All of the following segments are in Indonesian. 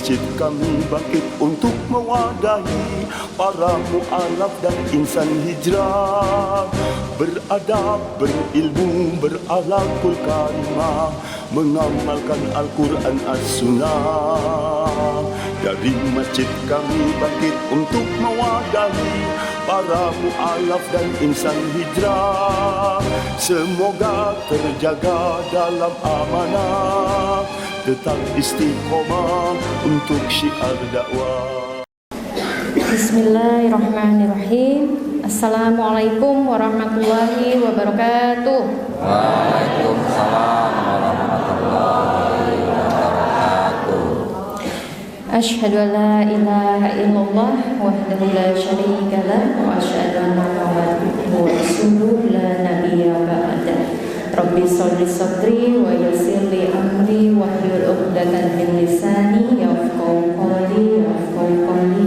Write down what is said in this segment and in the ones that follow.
masjid kami bangkit untuk mewadahi para mu'alaf dan insan hijrah. Beradab, berilmu, berakhlakul karimah, mengamalkan Al-Quran As-Sunnah. Dari masjid kami bangkit untuk mewadahi para mu'alaf dan insan hijrah. Semoga terjaga dalam amanah, tetap istiqomah untuk syiar dakwah. Bismillahirrahmanirrahim. Assalamualaikum warahmatullahi wabarakatuh. Waalaikumsalam warahmatullahi wabarakatuh. Asyhadu an la ilaha illallah wahdahu la syarika lah wa asyhadu anna Muhammadan rasulullah la nabiyya ba'dah. Rabbi sholli sadri wa yassir li amri wahlul 'uqdatam min lisani yafqahu qawli yafqahu qawli.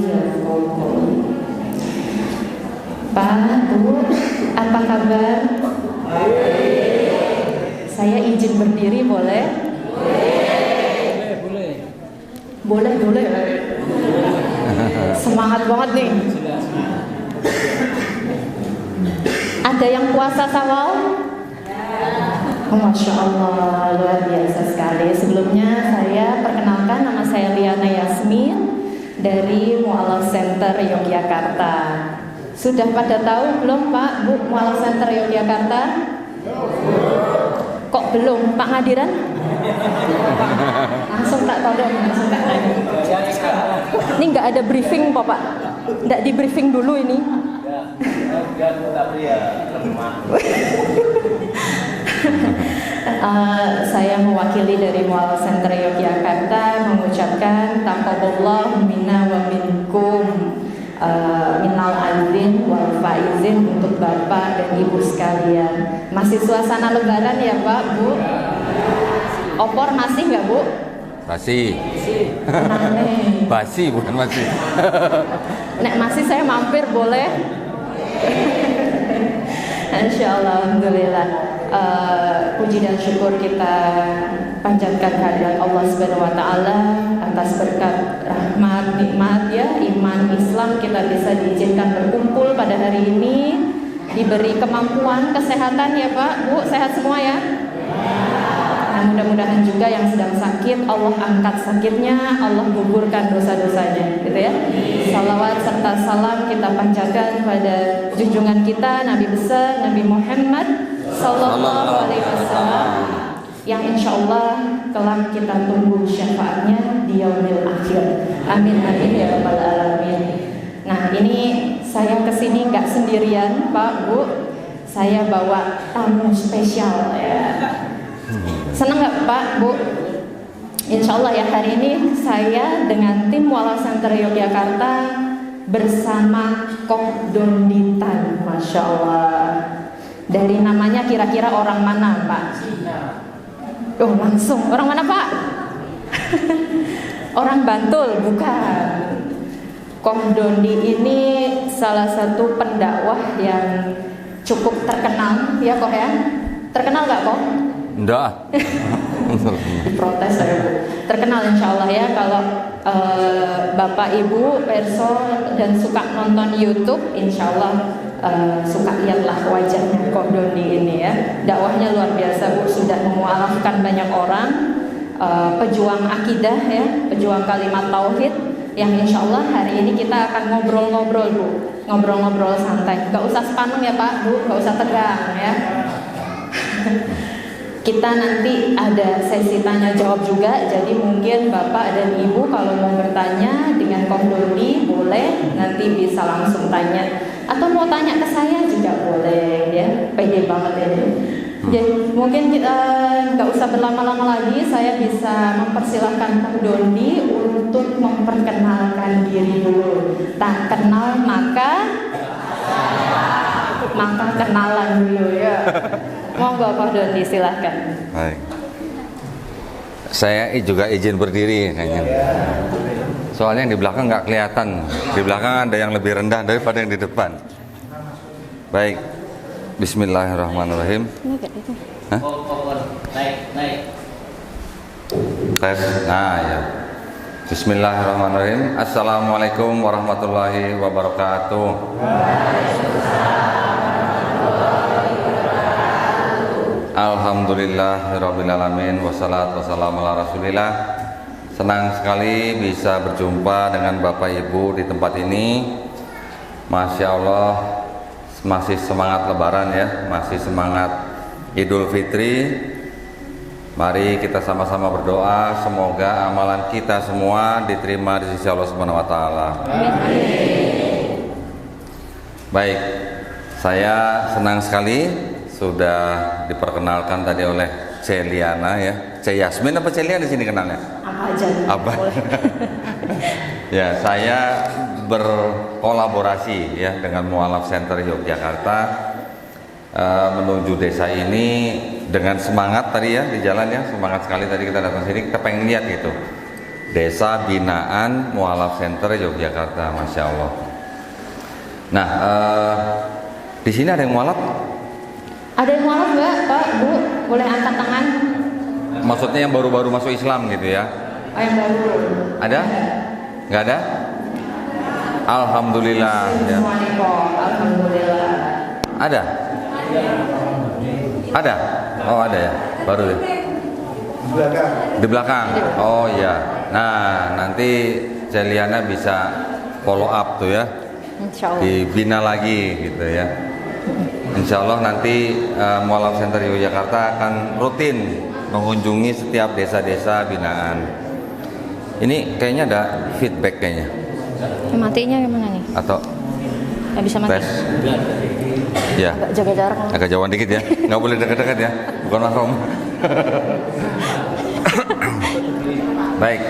Pak, Bu, apa kabar? Saya izin berdiri boleh? Boleh. Semangat banget nih. Ada yang puasa Syawal? Oh, Masya Allah, luar biasa sekali. Sebelumnya saya perkenalkan, nama saya Liana Yasmin dari Mu'alaf Center Yogyakarta. Sudah pada tahu belum Pak, Bu, Mu'alaf Center Yogyakarta? Kok belum, Pak Ngadiran? Langsung tak todong, langsung tak tanya. Ini nggak ada briefing Pak, nggak di briefing dulu ini. Saya mewakili dari Mu'alaf Center Yogyakarta mengucapkan taqabbalallahu minna wa minkum minal aidin wal faizin untuk Bapak dan Ibu sekalian. Masih suasana lebaran ya Pak, Bu? Opor masih nggak Bu? Masih. Basi bukan masih. Nek masih saya mampir boleh? Insyaallah, alhamdulillah. Puji dan syukur kita panjatkan kehadirat Allah Subhanahu wa taala atas berkat rahmat nikmat ya iman Islam kita bisa diizinkan berkumpul pada hari ini, diberi kemampuan kesehatan ya Pak, Bu, sehat semua ya. Nah, mudah-mudahan juga yang sedang sakit Allah angkat sakitnya, Allah gugurkan dosa-dosanya gitu ya. Salawat serta salam kita panjatkan pada junjungan kita Nabi besar Nabi Muhammad sallallahu alaihi wasallam yang insya Allah kelak kita tunggu syafaatnya di yaumil akhir. Amin amin ya rabbal alamin. Nah, ini saya kesini nggak sendirian Pak, Bu, saya bawa tamu spesial ya. Senang nggak Pak, Bu? Insya Allah ya, hari ini saya dengan tim Mu'alaf Center Yogyakarta bersama Kok Donditan. Masya Allah. Dari namanya kira-kira orang mana Pak? Oh, langsung orang mana Pak? Orang Bantul bukan. Kok Dondi ini salah satu pendakwah yang cukup terkenal ya Kok ya? Terkenal nggak Kok? Enggak. Diprotes saya Bu. Terkenal insya Allah ya kalau Bapak Ibu perso dan suka nonton YouTube, insya Allah suka lihatlah wajahnya Kok Dondi ini ya. Dakwahnya luar biasa Bu, sudah memualafkan banyak orang, pejuang akidah ya, pejuang kalimat tauhid yang insya Allah hari ini kita akan ngobrol-ngobrol Bu, ngobrol-ngobrol santai, gak usah sepaneng ya Pak Bu, gak usah tegang ya. Kita nanti ada sesi tanya jawab juga, jadi mungkin Bapak dan Ibu kalau mau bertanya dengan Kok Dondi boleh, nanti bisa langsung tanya, atau mau tanya ke saya juga boleh ya, pede banget ya. Jadi mungkin kita nggak usah berlama-lama lagi, saya bisa mempersilahkan Kok Dondi untuk memperkenalkan diri dulu. Tak kenal maka kenalan dulu ya. Monggo Kok Dondi silahkan. Baik. Saya juga izin berdiri kayaknya. Soalnya yang di belakang nggak kelihatan. Di belakang ada yang lebih rendah daripada yang di depan. Baik. Bismillahirrahmanirrahim. Hah? Naik. Nah ya. Bismillahirrahmanirrahim. Assalamualaikum warahmatullahi wabarakatuh. Alhamdulillahirabbil alamin wassalatu wassalamu ala Rasulillah. Senang sekali bisa berjumpa dengan Bapak Ibu di tempat ini. Masya Allah, masih semangat Lebaran ya, masih semangat Idul Fitri. Mari kita sama-sama berdoa, semoga amalan kita semua diterima di sisi Allah Subhanahu wa taala. Baik, saya senang sekali sudah diperkenalkan tadi oleh Celiana ya. C Yasmin apa Celiana di sini kenalnya? Apa aja? Apa? Ya, saya berkolaborasi ya dengan Mu'alaf Center Yogyakarta menuju desa ini dengan semangat tadi ya di jalan ya, semangat sekali tadi kita datang sini, kita pengen lihat gitu Desa Binaan Mu'alaf Center Yogyakarta, Masya Allah. Nah, di sini ada yang mu'alaf? Ada yang mualaf nggak, Pak, Bu? Boleh angkat tangan? Maksudnya yang baru-baru masuk Islam gitu ya? Oh, yang baru. Ada? Nggak ada? Alhamdulillah ya. Alhamdulillah. Ada? Ada? Oh ada ya, baru ya. Di belakang. Oh iya. Nah nanti Celiana bisa follow up tuh ya. Insya Allah. Dibina lagi gitu ya. Insya Allah nanti Mu'alaf Center Yogyakarta akan rutin mengunjungi setiap desa-desa binaan. Ini kayaknya ada feedback kayaknya. Matinya gimana nih? Atau Nggak bisa mati. tes? Ya. Agak jaga jarak. Agak jauhan dikit ya, nggak boleh dekat-dekat ya, bukan mahram. Baik,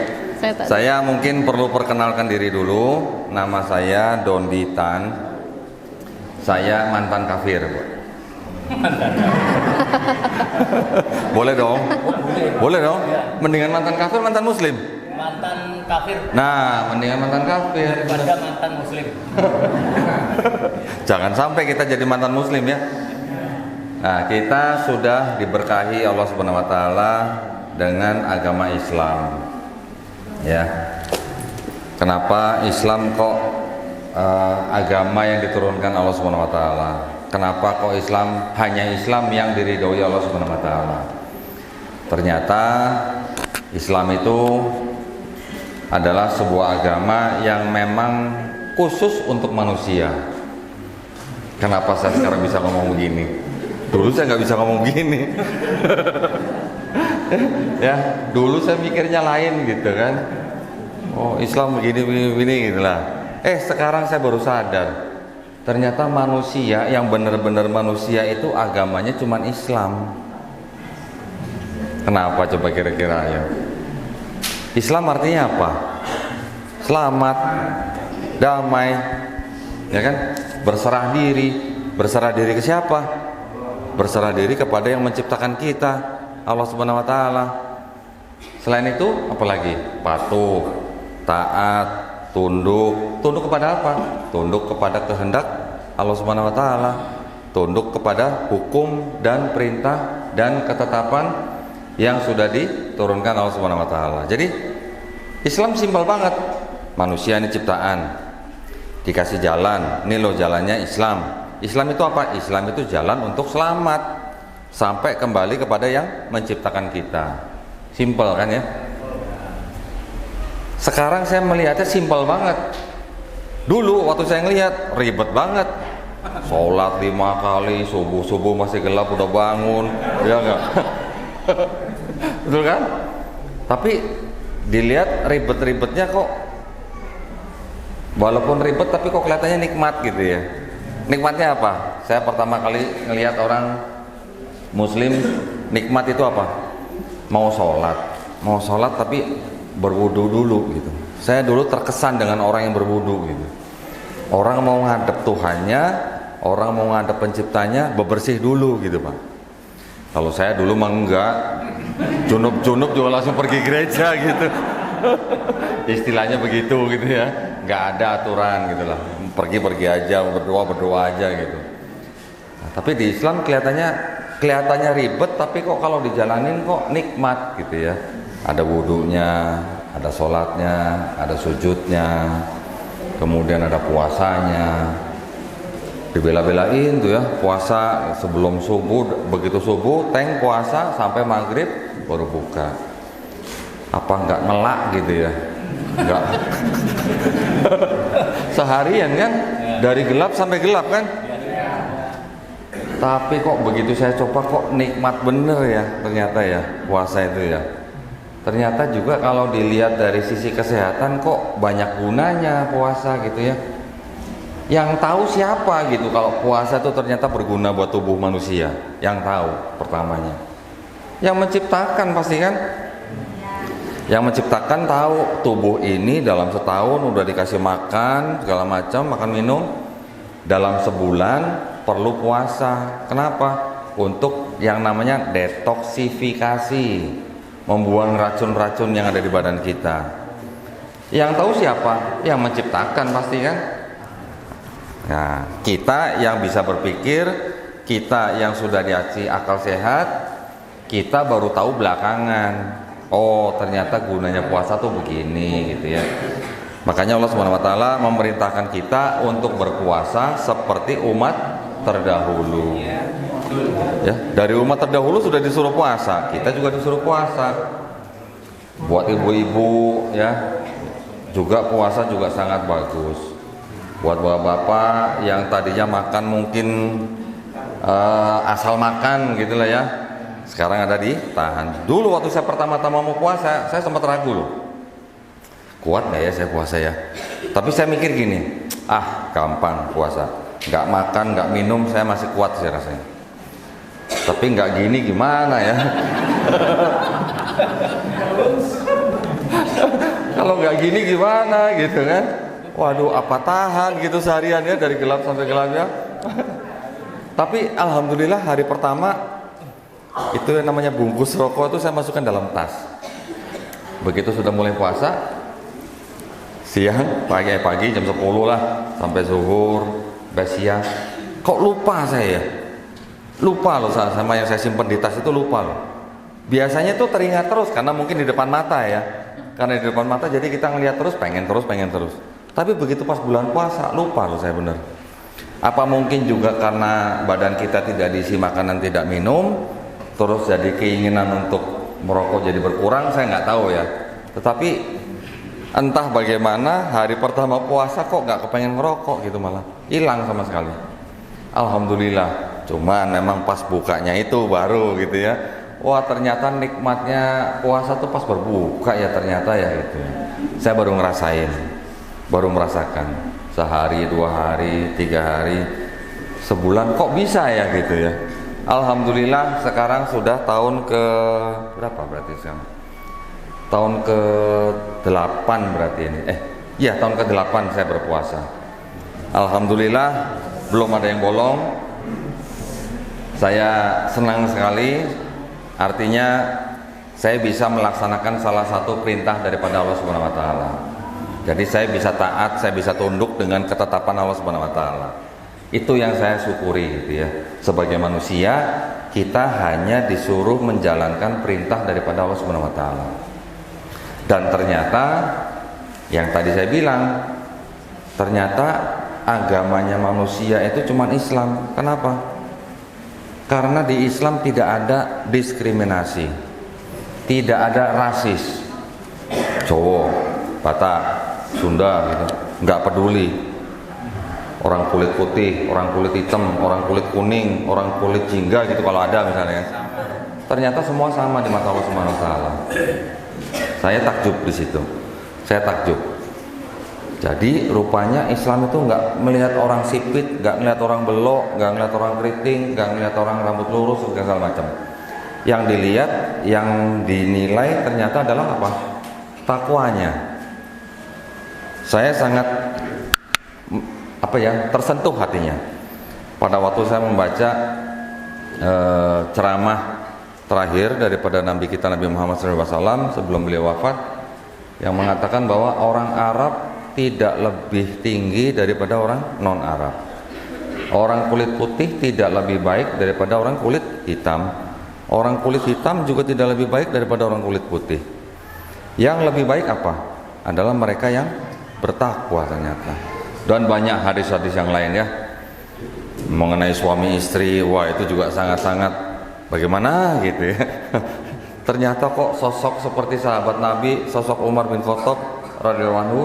saya mungkin perlu perkenalkan diri dulu. Nama saya Dondi Tan. Saya mantan kafir, Bu. Boleh dong, boleh dong. Mendingan mantan kafir, mantan muslim. Mantan kafir Nah, mendingan mantan kafir. daripada mantan muslim. Jangan sampai kita jadi mantan muslim ya. Nah, kita sudah diberkahi Allah Subhanahu wa taala dengan agama Islam. Ya. Kenapa Islam kok agama yang diturunkan Allah Subhanahu wa taala? Kenapa kok Islam hanya Islam yang diridhoi Allah Subhanahu wa taala? Ternyata Islam itu adalah sebuah agama yang memang khusus untuk manusia. Kenapa saya sekarang bisa ngomong begini? Dulu saya nggak bisa ngomong begini. Ya, dulu saya mikirnya lain gitu kan. Oh, Islam begini gitulah. Sekarang saya baru sadar. Ternyata manusia yang benar-benar manusia itu agamanya cuma Islam. Kenapa coba kira-kira ya? Islam artinya apa? Selamat, damai, ya kan? Berserah diri ke siapa? Berserah diri kepada yang menciptakan kita, Allah Subhanahu wa taala. Selain itu apalagi? Patuh, taat, tunduk kepada apa? Tunduk kepada kehendak Allah Subhanahu wa taala, tunduk kepada hukum dan perintah dan ketetapan yang sudah diturunkan Allah Subhanahu wa taala. Jadi Islam simpel banget. Manusia ini ciptaan, dikasih jalan. Ini loh jalannya Islam. Islam itu apa? Islam itu jalan untuk selamat sampai kembali kepada yang menciptakan kita. Simpel kan ya? Sekarang saya melihatnya simpel banget. Dulu waktu saya ngelihat ribet banget. Sholat 5 kali, subuh masih gelap udah bangun, ya enggak? Betul kan? Tapi dilihat ribet-ribetnya kok, walaupun ribet tapi kok kelihatannya nikmat gitu ya. Nikmatnya apa? Saya pertama kali ngelihat orang muslim nikmat itu apa? Mau sholat tapi berwudu dulu gitu. Saya dulu terkesan dengan orang yang berwudu gitu. Orang mau ngadep Tuhannya, orang mau ngadep penciptanya, bebersih dulu gitu Pak. Kalau saya dulu mah enggak, junub juga langsung pergi gereja gitu. Istilahnya begitu gitu ya, nggak ada aturan gitu lah, pergi aja, berdoa aja gitu. Nah, tapi di Islam kelihatannya ribet, tapi kok kalau dijalanin kok nikmat gitu ya. Ada wudunya, ada sholatnya, ada sujudnya, kemudian ada puasanya. Dibela-belain tuh ya, puasa sebelum subuh, begitu subuh tank puasa sampai maghrib baru buka. Apa nggak ngelak gitu ya? Nggak. Seharian kan, dari gelap sampai gelap kan. Tapi kok begitu saya coba kok nikmat bener ya ternyata ya puasa itu ya. Ternyata juga kalau dilihat dari sisi kesehatan kok banyak gunanya puasa gitu ya. Yang tahu siapa gitu kalau puasa itu ternyata berguna buat tubuh manusia. Yang tahu pertamanya. Yang menciptakan pasti kan. Yang menciptakan tahu tubuh ini dalam setahun udah dikasih makan segala macam, makan minum. Dalam sebulan perlu puasa. Kenapa? Untuk yang namanya detoksifikasi, membuang racun-racun yang ada di badan kita. Yang tahu siapa? Yang menciptakan pasti kan. Nah, kita yang bisa berpikir, kita yang sudah dikasih akal sehat, kita baru tahu belakangan. Oh, ternyata gunanya puasa tuh begini gitu ya. Makanya Allah Subhanahu wa taala memerintahkan kita untuk berpuasa seperti umat terdahulu. Ya, dari umat terdahulu sudah disuruh puasa, kita juga disuruh puasa. Buat ibu-ibu ya, juga puasa juga sangat bagus. Buat bapak-bapak yang tadinya makan mungkin asal makan gitulah ya, sekarang ada ditahan. Dulu waktu saya pertama-tama mau puasa, saya sempat ragu loh, kuat nggak ya saya puasa ya. Tapi saya mikir gini, gampang puasa, nggak makan nggak minum saya masih kuat sih rasanya. Tapi nggak gini gimana ya? Kalau nggak gini gimana gitu kan? Waduh, apa tahan gitu seharian ya dari gelap sampai gelap ya. Tapi alhamdulillah hari pertama itu yang namanya bungkus rokok itu saya masukkan dalam tas. Begitu sudah mulai puasa, siang, pagi jam 10 lah sampai zuhur, sampai siang. Kok lupa saya? Lupa loh sama yang saya simpan di tas itu lupa loh. Biasanya tuh teringat terus karena mungkin di depan mata ya. Karena di depan mata jadi kita ngelihat terus, pengen terus. Tapi begitu pas bulan puasa lupa loh saya bener. Apa mungkin juga karena badan kita tidak diisi makanan, tidak minum, terus jadi keinginan untuk merokok jadi berkurang, saya nggak tahu ya. Tetapi entah bagaimana hari pertama puasa kok nggak kepengen ngerokok gitu, malah hilang sama sekali. Alhamdulillah. Cuman memang pas bukanya itu baru gitu ya. Wah, ternyata nikmatnya puasa tuh pas berbuka ya ternyata ya gitu. Saya baru ngerasain. Baru merasakan sehari, 2 hari, 3 hari, sebulan kok bisa ya gitu ya. Alhamdulillah sekarang sudah tahun ke berapa berarti sekarang? Tahun ke 8 berarti ini. Iya tahun ke 8 saya berpuasa. Alhamdulillah belum ada yang bolong. Saya senang sekali. Artinya saya bisa melaksanakan salah satu perintah daripada Allah Subhanahu wa taala. Jadi saya bisa taat, saya bisa tunduk dengan ketetapan Allah Subhanahu wa taala. Itu yang saya syukuri gitu ya. Sebagai manusia, kita hanya disuruh menjalankan perintah daripada Allah Subhanahu wa taala. Dan ternyata yang tadi saya bilang, ternyata agamanya manusia itu cuma Islam. Kenapa? Karena di Islam tidak ada diskriminasi. Tidak ada rasis. Cowok, Batak, Sunda gitu, nggak peduli. Orang kulit putih, orang kulit hitam, orang kulit kuning, orang kulit jingga gitu kalau ada misalnya. Ternyata semua sama di mata Allah Subhanahu wa taala. Saya takjub di situ. Saya takjub. Jadi rupanya Islam itu nggak melihat orang sipit, nggak melihat orang belok, nggak melihat orang keriting, nggak melihat orang rambut lurus segala macam. Yang dilihat, yang dinilai ternyata adalah apa? Takwanya. Saya sangat tersentuh hatinya pada waktu saya membaca ceramah terakhir daripada Nabi kita Nabi Muhammad SAW sebelum beliau wafat, yang mengatakan bahwa orang Arab tidak lebih tinggi daripada orang non Arab, orang kulit putih tidak lebih baik daripada orang kulit hitam, orang kulit hitam juga tidak lebih baik daripada orang kulit putih. Yang lebih baik apa? Adalah mereka yang bertakwa ternyata. Dan banyak hadis-hadis yang lain ya mengenai suami istri. Wah, itu juga sangat-sangat bagaimana gitu ya. Ternyata kok sosok seperti sahabat Nabi, sosok Umar bin Khattab radhiyallahu anhu,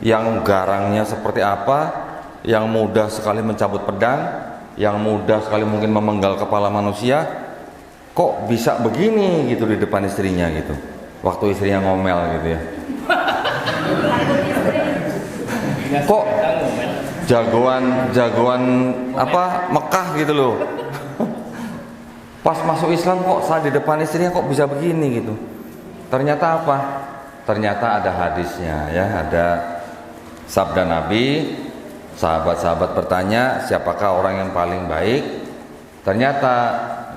yang garangnya seperti apa, yang mudah sekali mencabut pedang, yang mudah sekali mungkin memenggal kepala manusia, kok bisa begini gitu di depan istrinya gitu, waktu istrinya ngomel gitu ya. Kok jagoan apa Mekah gitu loh. Pas masuk Islam kok saat di depan istrinya kok bisa begini gitu. Ternyata apa? Ternyata ada hadisnya ya, ada sabda Nabi. Sahabat-sahabat bertanya, siapakah orang yang paling baik? Ternyata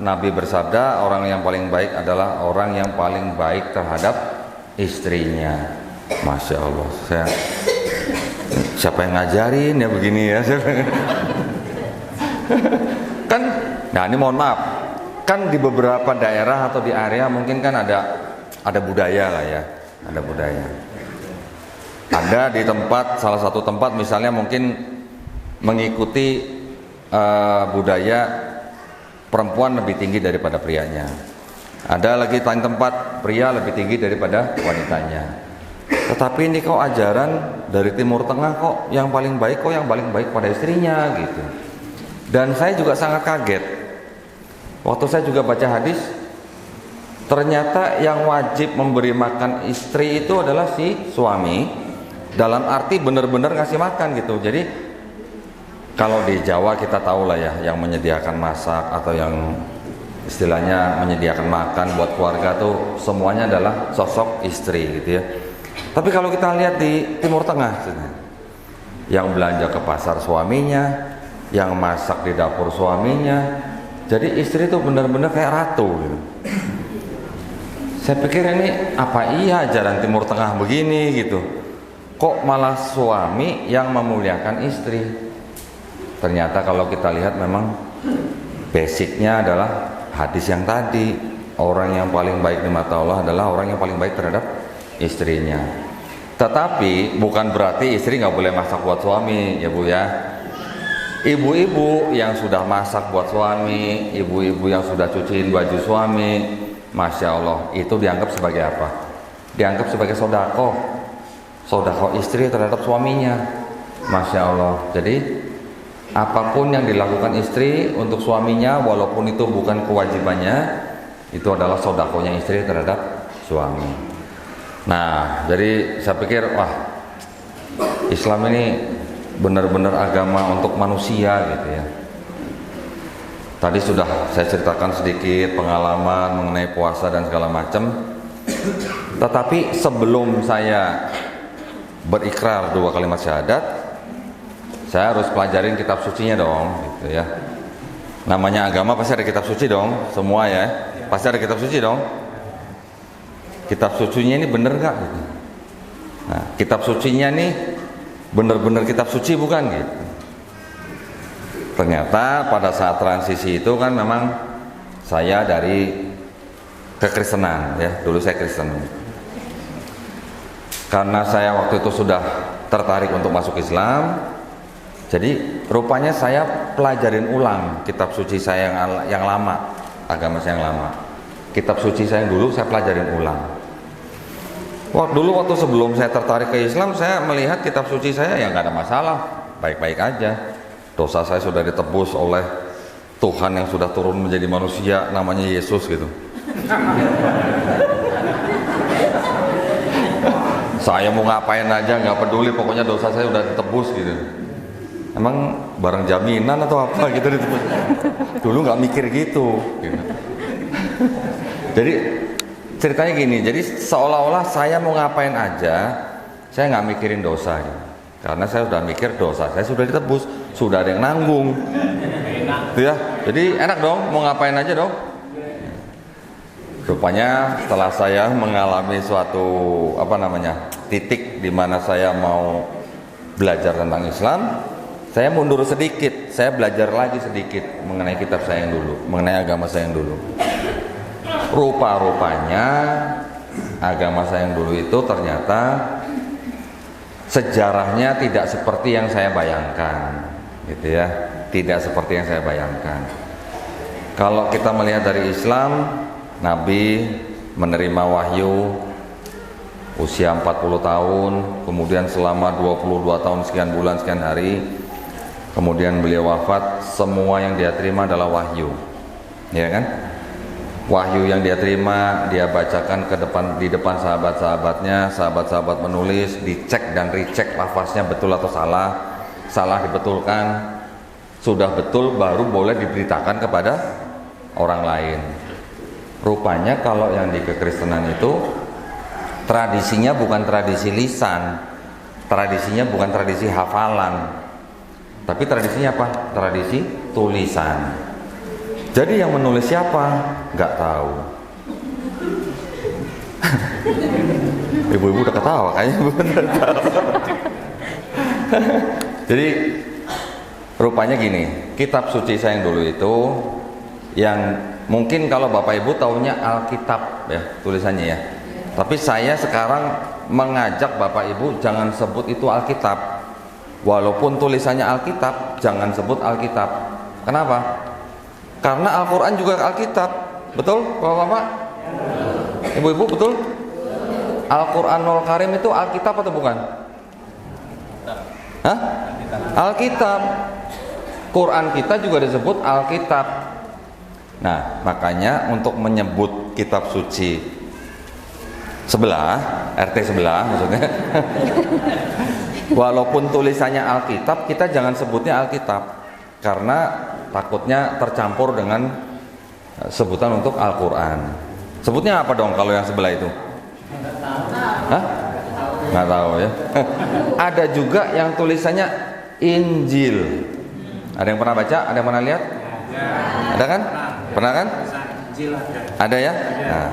Nabi bersabda, orang yang paling baik adalah orang yang paling baik terhadap istrinya. Masya Allah, siapa yang ngajarin ya begini ya? Kan, nah ini mohon maaf, kan di beberapa daerah atau di area mungkin kan ada budaya lah ya, ada budaya. Ada di tempat, salah satu tempat misalnya mungkin mengikuti budaya perempuan lebih tinggi daripada prianya. Ada lagi lain tempat pria lebih tinggi daripada wanitanya. Tetapi ini kok ajaran dari Timur Tengah kok yang paling baik pada istrinya gitu. Dan saya juga sangat kaget waktu saya juga baca hadis, ternyata yang wajib memberi makan istri itu adalah si suami. Dalam arti benar-benar ngasih makan gitu. Jadi kalau di Jawa kita tahu lah ya, yang menyediakan masak atau yang istilahnya menyediakan makan buat keluarga tuh semuanya adalah sosok istri gitu ya. Tapi kalau kita lihat di Timur Tengah, yang belanja ke pasar suaminya, yang masak di dapur suaminya, jadi istri itu benar-benar kayak ratu gitu. Saya pikir ini apa iya ajaran Timur Tengah begini gitu, kok malah suami yang memuliakan istri. Ternyata kalau kita lihat memang basicnya adalah hadis yang tadi, orang yang paling baik di mata Allah adalah orang yang paling baik terhadap istrinya. Tetapi bukan berarti istri nggak boleh masak buat suami ya Bu ya. Ibu-ibu yang sudah masak buat suami, ibu-ibu yang sudah cuciin baju suami, Masya Allah, itu dianggap sebagai apa? Dianggap sebagai sodakoh istri terhadap suaminya. Masya Allah. Jadi apapun yang dilakukan istri untuk suaminya, walaupun itu bukan kewajibannya, itu adalah sodakohnya istri terhadap suami. Nah, jadi saya pikir wah, Islam ini benar-benar agama untuk manusia gitu ya. Tadi sudah saya ceritakan sedikit pengalaman mengenai puasa dan segala macam. Tetapi sebelum saya berikrar 2 kalimat syahadat, saya harus pelajarin kitab sucinya dong gitu ya. Namanya agama pasti ada kitab suci dong, semua ya. Pasti ada kitab suci dong. Kitab sucinya ini bener gak gitu. Nah, kitab sucinya nih bener-bener kitab suci bukan gitu. Ternyata pada saat transisi itu kan memang saya dari kekristenan ya, dulu saya Kristen. Karena saya waktu itu sudah tertarik untuk masuk Islam, jadi rupanya saya pelajarin ulang kitab suci saya yang lama, agama saya yang lama. Kitab suci saya yang dulu saya pelajarin ulang. Dulu waktu sebelum saya tertarik ke Islam, saya melihat kitab suci saya yang gak ada masalah, baik-baik aja. Dosa saya sudah ditebus oleh Tuhan yang sudah turun menjadi manusia, namanya Yesus gitu. Saya mau ngapain aja nggak peduli, pokoknya dosa saya udah ditebus gitu. Emang barang jaminan atau apa gitu ditebus. Dulu nggak mikir gitu. Jadi ceritanya gini, jadi seolah-olah saya mau ngapain aja, saya nggak mikirin dosa gitu. Karena saya sudah mikir dosa saya sudah ditebus, sudah ada yang nanggung. Ya, jadi enak dong, mau ngapain aja dong. Rupanya setelah saya mengalami suatu titik di mana saya mau belajar tentang Islam, saya mundur sedikit, saya belajar lagi sedikit mengenai kitab saya yang dulu, mengenai agama saya yang dulu. Rupa-rupanya agama saya yang dulu itu ternyata sejarahnya tidak seperti yang saya bayangkan, gitu ya, tidak seperti yang saya bayangkan. Kalau kita melihat dari Islam, Nabi menerima wahyu usia 40 tahun, kemudian selama 22 tahun sekian bulan sekian hari, kemudian beliau wafat. Semua yang dia terima adalah wahyu, ya kan? Wahyu yang dia terima, dia bacakan di depan sahabat-sahabatnya. Sahabat-sahabat menulis, dicek dan recheck lafaznya betul atau salah. Salah dibetulkan, sudah betul baru boleh diberitakan kepada orang lain. Rupanya kalau yang di kekristenan itu tradisinya bukan tradisi lisan, tradisinya bukan tradisi hafalan, tapi tradisinya apa? Tradisi tulisan. Jadi yang menulis siapa? Nggak tahu. Ibu-ibu udah ketawa kayaknya bener tahu. Jadi rupanya gini, kitab suci saya yang dulu itu, yang mungkin kalau Bapak Ibu taunya Alkitab ya tulisannya ya. Tapi saya sekarang mengajak Bapak Ibu jangan sebut itu Alkitab. Walaupun tulisannya Alkitab, jangan sebut Alkitab. Kenapa? Karena Al-Quran juga Alkitab. Betul Bapak-Bapak? Ibu-ibu betul? Al-Quranul Karim itu Alkitab atau bukan? Hah? Alkitab. Quran kita juga disebut Alkitab. Nah, makanya untuk menyebut kitab suci sebelah, RT sebelah maksudnya, walaupun tulisannya Alkitab, kita jangan sebutnya Alkitab, karena takutnya tercampur dengan sebutan untuk Al-Quran. Sebutnya apa dong kalau yang sebelah itu? Hah? Nggak tahu ya. Ada juga yang tulisannya Injil. Ada yang pernah baca? Ada yang pernah lihat? Ada kan? Pernah kan? Ada ya? Nah,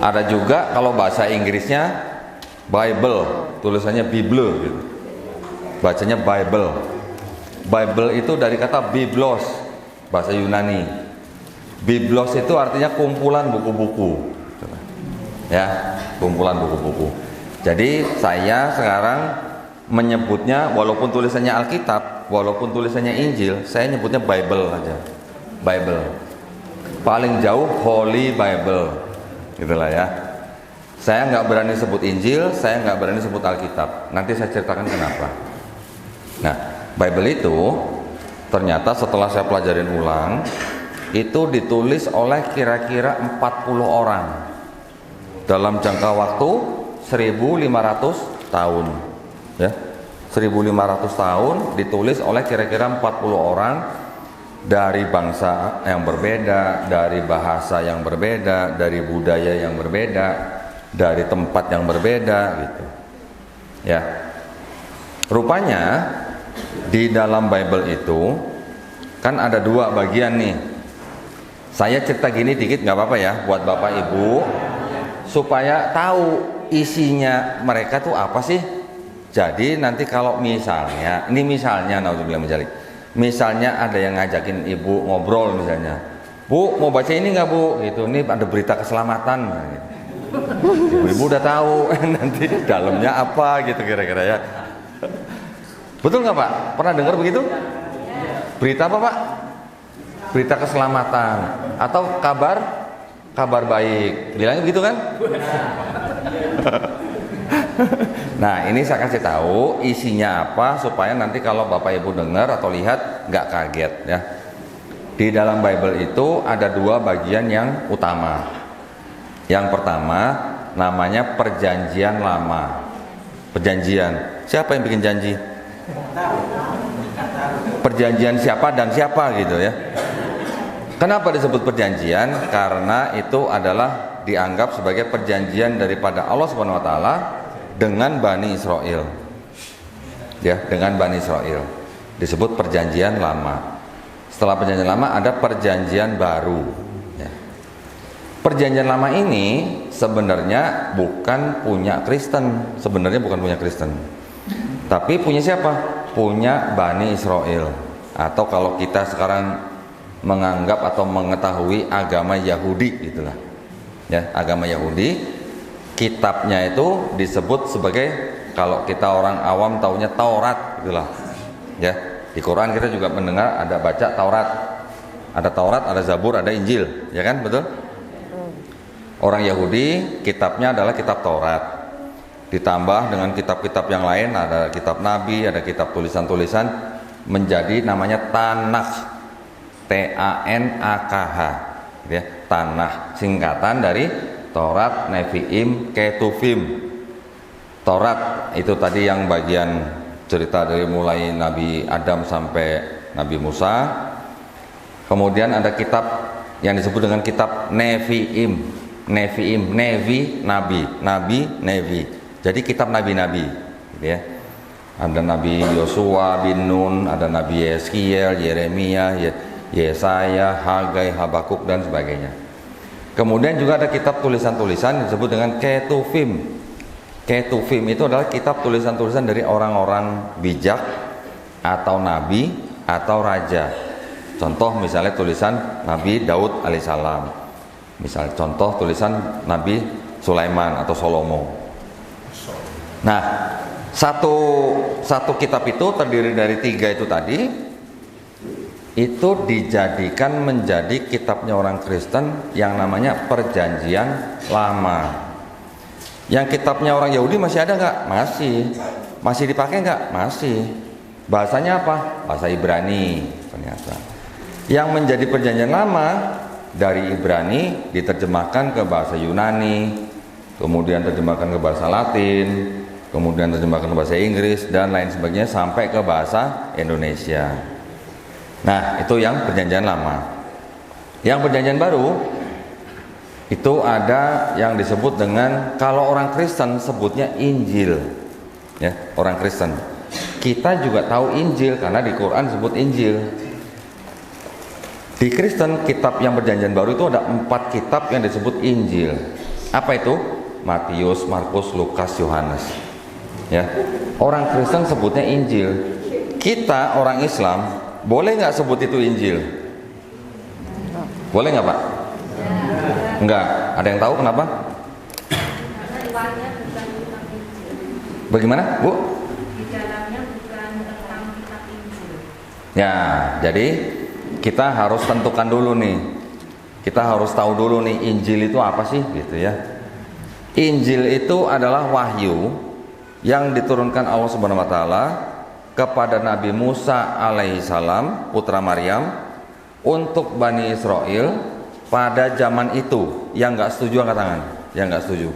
ada juga kalau bahasa Inggrisnya Bible, tulisannya Bible gitu. Bacanya Bible. Bible itu dari kata biblos, bahasa Yunani. Biblos itu artinya kumpulan buku-buku. Ya, kumpulan buku-buku. Jadi saya sekarang menyebutnya, walaupun tulisannya Alkitab, walaupun tulisannya Injil, saya nyebutnya Bible aja. Bible. Paling jauh Holy Bible. Gitulah ya. Saya nggak berani sebut Injil, saya nggak berani sebut Alkitab. Nanti saya ceritakan kenapa. Nah, Bible itu ternyata setelah saya pelajarin ulang, itu ditulis oleh kira-kira 40 orang dalam jangka waktu 1500 tahun. Ya. 1500 tahun ditulis oleh kira-kira 40 orang dari bangsa yang berbeda, dari bahasa yang berbeda, dari budaya yang berbeda, dari tempat yang berbeda gitu. Ya. Rupanya di dalam Bible itu kan ada dua bagian nih. Saya cerita gini dikit nggak apa-apa ya buat Bapak Ibu supaya tahu isinya mereka tuh apa sih. Jadi nanti kalau misalnya, ini misalnya naudzubillah min dzalik. Misalnya ada yang ngajakin ibu ngobrol misalnya, Bu mau baca ini nggak Bu? Gitu, ini ada berita keselamatan. Ibu-ibu udah tahu nanti dalamnya apa gitu kira-kira ya. Betul nggak Pak? Pernah dengar begitu? Berita apa Pak? Berita keselamatan atau kabar baik. Bilangnya begitu kan? Nah ini saya kasih tahu isinya apa supaya nanti kalau Bapak Ibu dengar atau lihat nggak kaget ya. Di dalam Bible itu ada dua bagian yang utama. Yang pertama namanya Perjanjian Lama. Perjanjian. Siapa yang bikin janji? Perjanjian siapa dan siapa gitu ya. Kenapa disebut perjanjian? Karena itu adalah dianggap sebagai perjanjian daripada Allah Subhanahu wa taala dengan Bani Israel. Ya, dengan Bani Israel. Disebut perjanjian lama. Setelah perjanjian lama ada perjanjian baru. Ya. Perjanjian lama ini sebenarnya bukan punya Kristen, sebenarnya bukan punya Kristen. Tapi punya siapa? Punya Bani Israel. Atau kalau kita sekarang menganggap atau mengetahui agama Yahudi gitulah. Ya, agama Yahudi, kitabnya itu disebut sebagai, kalau kita orang awam taunya Taurat itulah. Ya, di Quran kita juga mendengar ada baca Taurat. Ada Taurat, ada Zabur, ada Injil, ya kan? Betul? Orang Yahudi kitabnya adalah kitab Taurat. Ditambah dengan kitab-kitab yang lain, ada kitab Nabi, ada kitab tulisan-tulisan, menjadi namanya Tanakh. T-A-N-A-K-H. Ya, Tanakh, singkatan dari Taurat, Nevi'im, Ketuvim. Taurat itu tadi yang bagian cerita dari mulai Nabi Adam sampai Nabi Musa. Kemudian ada kitab yang disebut dengan kitab Nevi'im. Nevi'im, Nevi, Nabi, Nabi, Nevi. Jadi kitab Nabi-Nabi, gitu ya. Ada Nabi Yosua bin Nun, ada Nabi Yeskiel, Yeremia, Yesaya, Hagai, Habakuk, dan sebagainya. Kemudian juga ada kitab tulisan-tulisan yang disebut dengan Ketuvim. Ketuvim itu adalah kitab tulisan-tulisan dari orang-orang bijak atau nabi atau raja. Contoh misalnya tulisan Nabi Daud alaihissalam, misalnya contoh tulisan Nabi Sulaiman atau Salomo. Nah, satu kitab itu terdiri dari 3 itu tadi, itu dijadikan menjadi kitabnya orang Kristen yang namanya Perjanjian Lama. Yang kitabnya orang Yahudi masih ada nggak? Masih. Masih dipakai nggak? Masih. Bahasanya apa? Bahasa Ibrani ternyata. Yang menjadi Perjanjian Lama dari Ibrani diterjemahkan ke bahasa Yunani, kemudian terjemahkan ke bahasa Latin, kemudian terjemahkan ke bahasa Inggris, dan lain sebagainya sampai ke bahasa Indonesia. Nah, itu yang Perjanjian Lama. Yang Perjanjian Baru itu ada yang disebut dengan, kalau orang Kristen sebutnya Injil. Ya, orang Kristen. Kita juga tahu Injil karena di Quran disebut Injil. Di Kristen, kitab yang Perjanjian Baru itu ada 4 kitab yang disebut Injil. Apa itu? Matius, Markus, Lukas, Yohanes. Ya, orang Kristen sebutnya Injil. Kita orang Islam boleh nggak sebut itu Injil? Boleh nggak, Pak? Enggak. Ada yang tahu kenapa? Bagaimana, Bu? Di dalamnya bukan tentang kitab Injil. Ya, jadi kita harus tentukan dulu nih. Kita harus tahu dulu nih Injil itu apa sih, gitu ya. Injil itu adalah wahyu yang diturunkan Allah Subhanahu wa taala kepada Nabi Musa alaihissalam, putra Maryam, untuk Bani Israel pada zaman itu. Yang nggak setuju angkat tangan. Yang nggak setuju.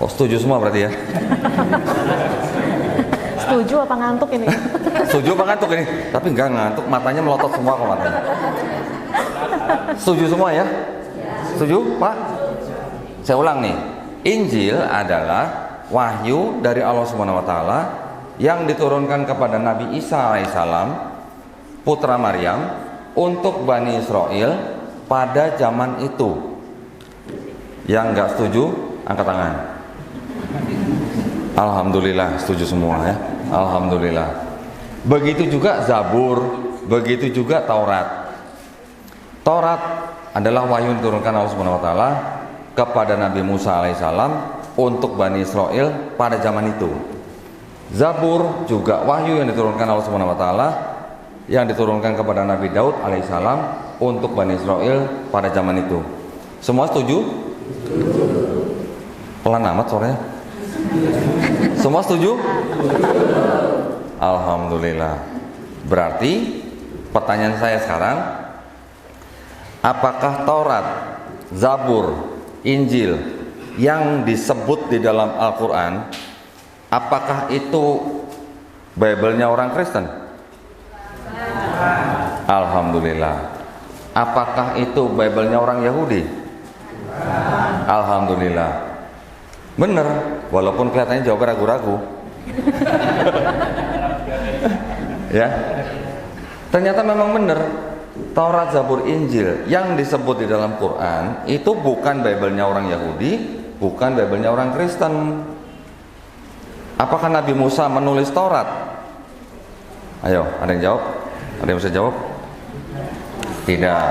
Oh, setuju semua berarti ya. Setuju apa ngantuk ini? Setuju apa ngantuk ini? Tapi nggak ngantuk, matanya melotot semua kok matanya. Setuju semua ya? Setuju, Pak? Saya ulang nih. Injil adalah wahyu dari Allah Subhanahu wa taala yang diturunkan kepada Nabi Isa alaihissalam, putra Maryam, untuk Bani Israel pada zaman itu. Yang nggak setuju angkat tangan. Alhamdulillah setuju semua ya. Alhamdulillah. Begitu juga Zabur, begitu juga Taurat. Taurat adalah wahyu yang diturunkan Allah Subhanahu wa taala kepada Nabi Musa alaihissalam untuk Bani Israel pada zaman itu. Zabur juga wahyu yang diturunkan Allah Subhanahu wa taala yang diturunkan kepada Nabi Daud alaihissalam untuk Bani Israel pada zaman itu. Semua setuju? Pelan amat suaranya. Semua setuju? Alhamdulillah. Berarti pertanyaan saya sekarang, apakah Taurat, Zabur, Injil yang disebut di dalam Al-Quran, apakah itu Bible-nya orang Kristen? Alhamdulillah. Apakah itu Bible-nya orang Yahudi? Alhamdulillah. Benar, walaupun kelihatannya jawabnya ragu-ragu. Ya. Ternyata memang benar. Taurat, Zabur, Injil yang disebut di dalam Quran itu bukan Bible-nya orang Yahudi, bukan Bible-nya orang Kristen. Apakah Nabi Musa menulis Taurat? Ayo, ada yang jawab? Ada yang bisa jawab? Tidak.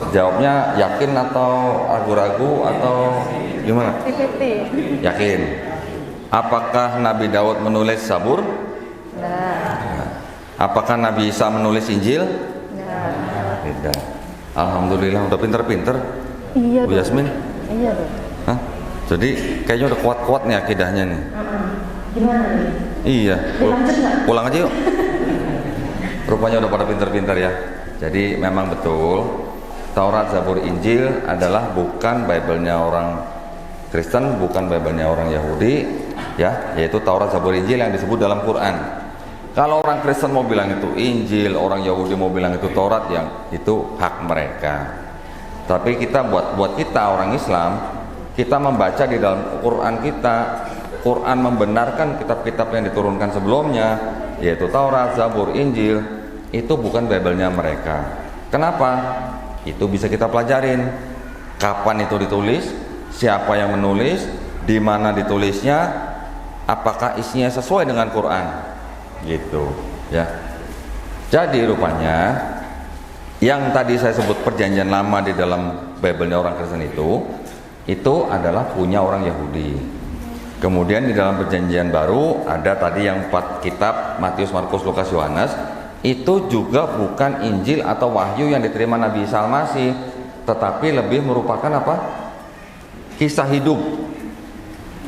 Jawabnya yakin atau ragu-ragu atau gimana? 50-50. Yakin. Apakah Nabi Daud menulis Zabur? Nah. Apakah Nabi Isa menulis Injil? Nah. Tidak. Alhamdulillah udah pinter-pinter. Iya Bu dong. Yasmin. Iya dong. Hah? Jadi kayaknya udah kuat-kuat nih akidahnya nih. Gimana nih? Iya. Dilanjut nggak? Pulang aja yuk. Rupanya udah pada pinter-pinter ya. Jadi memang betul Taurat, Zabur, Injil adalah bukan Bible-nya orang Kristen, bukan Bible-nya orang Yahudi, ya, yaitu Taurat, Zabur, Injil yang disebut dalam Quran. Kalau orang Kristen mau bilang itu Injil, orang Yahudi mau bilang itu Taurat, yang itu hak mereka. Tapi kita buat kita orang Islam, kita membaca di dalam Quran kita, Quran membenarkan kitab-kitab yang diturunkan sebelumnya, yaitu Taurat, Zabur, Injil, itu bukan Bible-nya mereka. Kenapa? Itu bisa kita pelajarin. Kapan itu ditulis, siapa yang menulis, di mana ditulisnya, apakah isinya sesuai dengan Quran, gitu, ya. Jadi rupanya yang tadi saya sebut perjanjian lama di dalam Bible-nya orang Kristen itu adalah punya orang Yahudi. Kemudian di dalam perjanjian baru ada tadi yang 4 kitab, Matius, Markus, Lukas, Yohanes. Itu juga bukan Injil atau wahyu yang diterima Nabi Isa Al-Masih, tetapi lebih merupakan apa? Kisah hidup,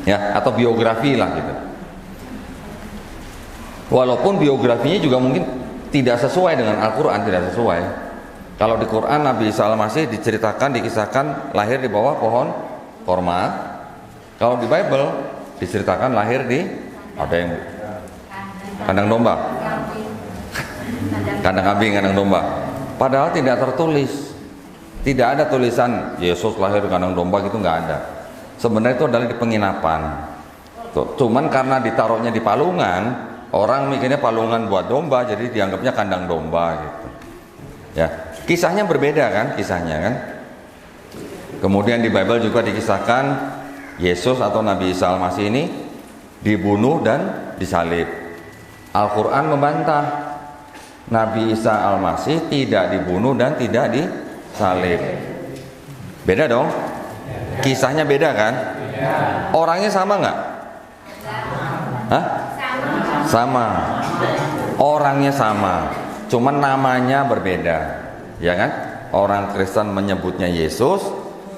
ya, atau biografi lah gitu. Walaupun biografinya juga mungkin tidak sesuai dengan Al-Quran, tidak sesuai. Kalau di Quran Nabi Isa Al-Masih diceritakan, dikisahkan lahir di bawah pohon korma. Kalau di Bible diceritakan lahir di ada yang kandang domba. Kandang kambing, kandang domba. Padahal tidak tertulis, tidak ada tulisan Yesus lahir di kandang domba gitu, nggak ada. Sebenarnya itu adalah di penginapan. Cuman karena ditaruhnya di palungan, orang mikirnya palungan buat domba, jadi dianggapnya kandang domba gitu. Ya, kisahnya berbeda kan, kisahnya kan. Kemudian di Bible juga dikisahkan Yesus atau Nabi Isa Al-Masih ini dibunuh dan disalib. Al-Quran membantah. Nabi Isa Al-Masih tidak dibunuh dan tidak disalib. Beda dong? Kisahnya beda kan? Orangnya sama nggak? Hah? Sama. Orangnya sama, cuman namanya berbeda, ya kan? Orang Kristen menyebutnya Yesus,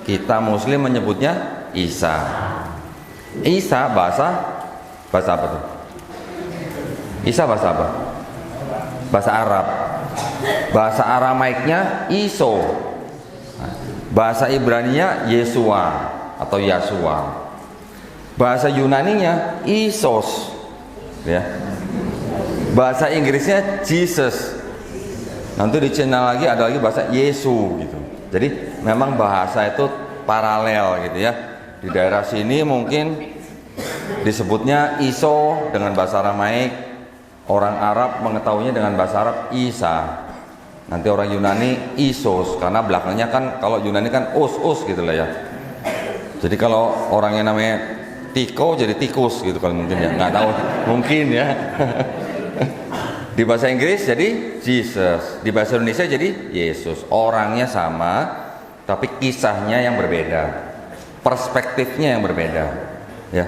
kita Muslim menyebutnya Isa. Isa bahasa apa tuh? Isa bahasa apa? Bahasa Arab. Bahasa Aramaiknya Iso. Bahasa Ibraninya Yesua atau Yasua. Bahasa Yunaninya Isos, ya. Bahasa Inggrisnya Jesus. Nanti di channel lagi ada lagi bahasa Yesu gitu. Jadi memang bahasa itu paralel gitu ya. Di daerah sini mungkin disebutnya Iso dengan bahasa Aramaik. Orang Arab mengetahuinya dengan bahasa Arab Isa. Nanti orang Yunani Isos, karena belakangnya kan kalau Yunani kan us gitu lah ya. Jadi kalau orangnya namanya Tiko jadi tikus gitu kalau mungkin ya, nggak tahu mungkin ya. Di bahasa Inggris jadi Jesus, di bahasa Indonesia jadi Yesus. Orangnya sama, tapi kisahnya yang berbeda, perspektifnya yang berbeda, ya.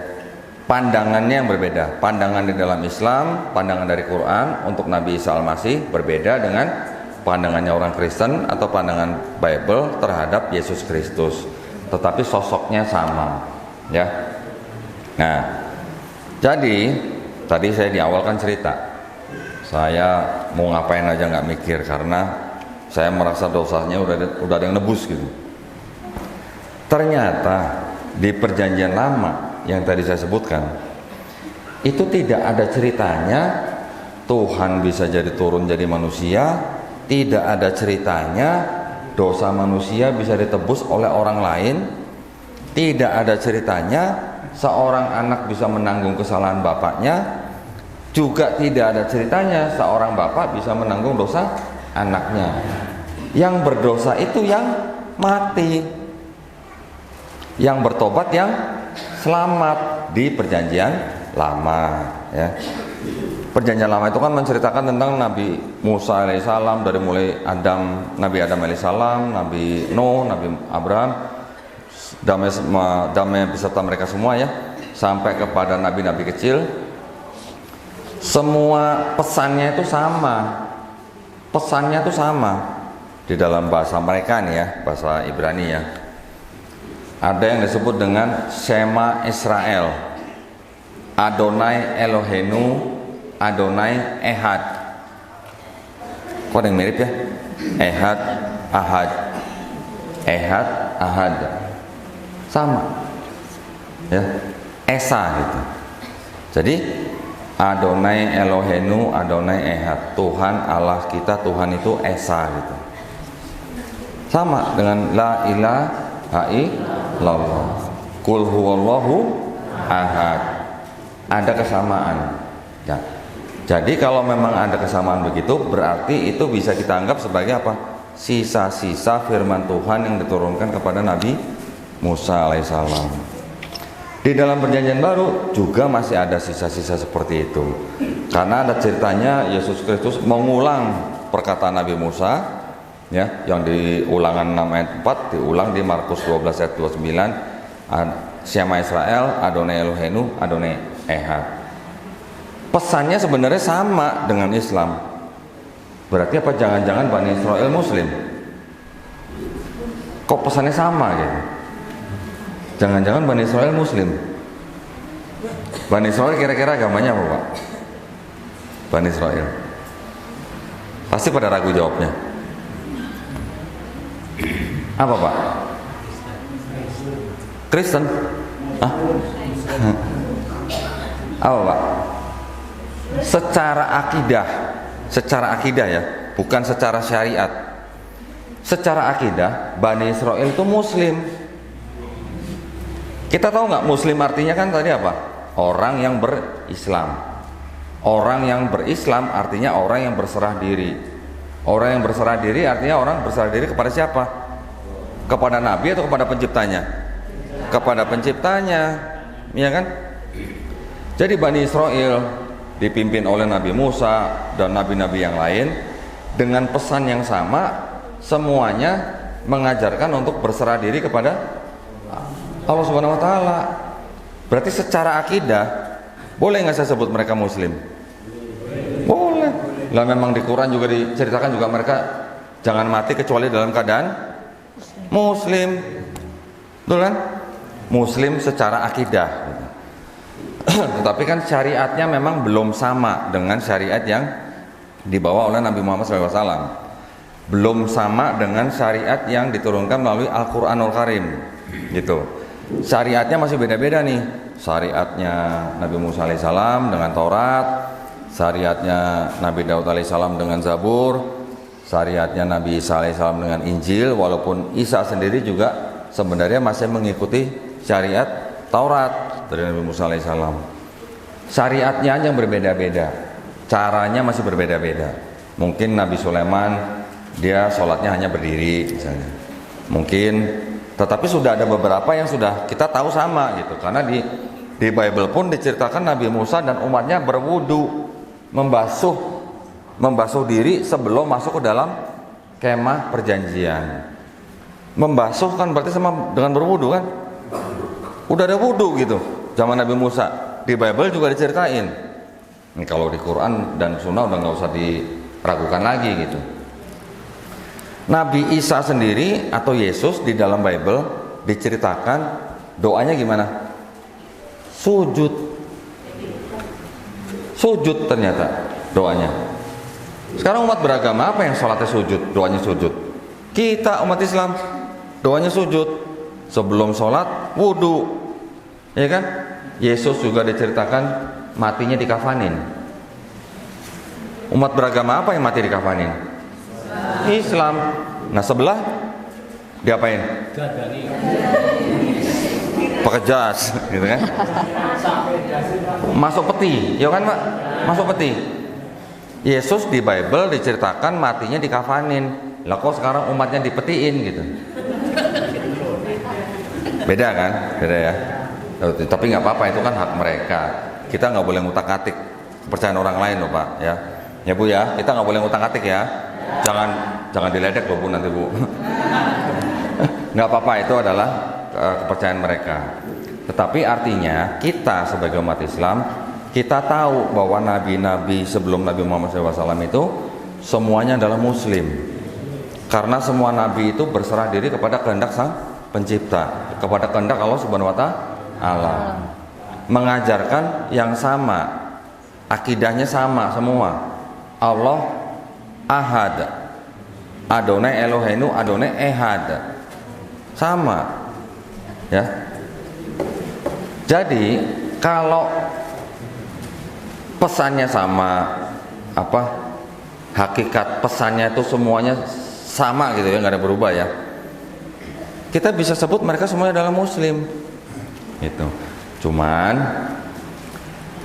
Pandangannya yang berbeda. Pandangan di dalam Islam, pandangan dari Quran untuk Nabi Isa Al-Masih berbeda dengan pandangannya orang Kristen atau pandangan Bible terhadap Yesus Kristus. Tetapi sosoknya sama, ya. Nah, jadi tadi saya di awal kan cerita, saya mau ngapain aja nggak mikir karena saya merasa dosanya udah ada yang nebus gitu. Ternyata di perjanjian lama yang tadi saya sebutkan itu tidak ada ceritanya Tuhan bisa jadi turun jadi manusia, tidak ada ceritanya dosa manusia bisa ditebus oleh orang lain, tidak ada ceritanya seorang anak bisa menanggung kesalahan bapaknya, juga tidak ada ceritanya seorang bapak bisa menanggung dosa anaknya. Yang berdosa itu yang mati, yang bertobat yang selamat di perjanjian lama, ya. Perjanjian Lama itu kan menceritakan tentang Nabi Musa alaihissalam, dari mulai Nabi Adam alaihissalam, Nabi Nuh, Nabi Abraham, damai beserta mereka semua ya, sampai kepada nabi-nabi kecil. Semua pesannya itu sama. Pesannya itu sama di dalam bahasa mereka nih ya, bahasa Ibrani ya. Ada yang disebut dengan Shema Israel, Adonai Elohenu, Adonai Ehad. Kok ada yang mirip ya? Ehad, Ahad. Ehad, Ahad. Sama. Ya, Esa gitu. Jadi Adonai Elohenu, Adonai Ehad. Tuhan Allah kita, Tuhan itu Esa gitu. Sama dengan La ilaha illallah. Qul huwallahu ahad. Ada kesamaan. Ya. Jadi kalau memang ada kesamaan begitu, berarti itu bisa kita anggap sebagai apa? Sisa-sisa firman Tuhan yang diturunkan kepada Nabi Musa alaihissalam. Di dalam perjanjian baru juga masih ada sisa-sisa seperti itu. Karena ada ceritanya Yesus Kristus mengulang perkataan Nabi Musa ya, yang di Ulangan 6 ayat 4 diulang di Markus 12 ayat 29, Shema Israel, Adonai Elohenu, Adonai Ehad. Pesannya sebenarnya sama dengan Islam. Berarti apa jangan-jangan Bani Israel Muslim? Kok pesannya sama gitu? Jangan-jangan Bani Israel Muslim. Bani Israel kira-kira agamanya apa Pak? Bani Israel. Pasti pada ragu jawabnya. Apa Pak? Kristen? Hah? Apa Pak? Secara akidah ya, bukan secara syariat. Secara akidah Bani Israel itu Muslim. Kita tahu nggak Muslim artinya kan tadi apa? Orang yang berislam. Orang yang berislam artinya orang yang berserah diri. Orang yang berserah diri artinya orang berserah diri kepada siapa? Kepada Nabi atau kepada penciptanya? Kepada penciptanya, ya kan? Jadi Bani Israel dipimpin oleh Nabi Musa dan nabi-nabi yang lain dengan pesan yang sama, semuanya mengajarkan untuk berserah diri kepada Allah Subhanahu wa taala. Berarti secara akidah boleh nggak saya sebut mereka Muslim? Boleh. Lah memang di Quran juga diceritakan juga mereka jangan mati kecuali dalam keadaan Muslim. Betul kan? Muslim secara akidah. Tetapi kan syariatnya memang belum sama dengan syariat yang dibawa oleh Nabi Muhammad SAW. Belum sama dengan syariat yang diturunkan melalui Al-Quranul Karim, gitu. Syariatnya masih beda-beda nih. Syariatnya Nabi Musa alaihissalam dengan Taurat, syariatnya Nabi Daud alaihissalam dengan Zabur, syariatnya Nabi Isa alaihissalam dengan Injil. Walaupun Isa sendiri juga sebenarnya masih mengikuti syariat Taurat dari Nabi Musa alaihissalam. Syariatnya aja yang berbeda-beda, caranya masih berbeda-beda. Mungkin Nabi Sulaiman dia sholatnya hanya berdiri misalnya. Mungkin, tetapi sudah ada beberapa yang sudah kita tahu sama gitu. Karena di Bible pun diceritakan Nabi Musa dan umatnya berwudu, membasuh diri sebelum masuk ke dalam kemah perjanjian. Membasuh kan berarti sama dengan berwudu kan? Udah ada wudu gitu zaman Nabi Musa. Di Bible juga diceritain. Ini kalau di Quran dan Sunnah udah nggak usah diragukan lagi gitu. Nabi Isa sendiri atau Yesus di dalam Bible diceritakan doanya gimana? Sujud ternyata doanya. Sekarang umat beragama apa yang sholatnya sujud, doanya sujud? Kita umat Islam doanya sujud. Sebelum sholat wudu, ya kan? Yesus juga diceritakan matinya dikafanin. Umat beragama apa yang mati dikafanin? Islam. Nah sebelah diapain? Pakai jas, gitu kan? Masuk peti, ya kan Pak? Masuk peti. Yesus di Bible diceritakan matinya dikafanin. Lah kok sekarang umatnya dipetiin gitu? Beda kan? Beda ya. Tapi nggak apa-apa, itu kan hak mereka. Kita nggak boleh ngutak-atik. kepercayaan orang lain loh Pak ya. Ya Bu ya, kita nggak boleh ngutang-atik ya. Jangan diledek loh Bu nanti Bu. Nggak apa-apa, itu adalah kepercayaan mereka. Tetapi artinya kita sebagai umat Islam, kita tahu bahwa nabi-nabi sebelum Nabi Muhammad SAW itu semuanya adalah Muslim. Karena semua nabi itu berserah diri kepada kehendak Sang Pencipta, kepada kehendak Allah Subhanahu wa Ta'ala. Mengajarkan yang sama, akidahnya sama semua. Allah Ahad, Adonai Eloheinu, Adonai Ehad, sama ya. Jadi kalau pesannya sama, hakikat pesannya itu semuanya sama gitu ya, nggak ada berubah ya, kita bisa sebut mereka semuanya adalah Muslim gitu. Cuman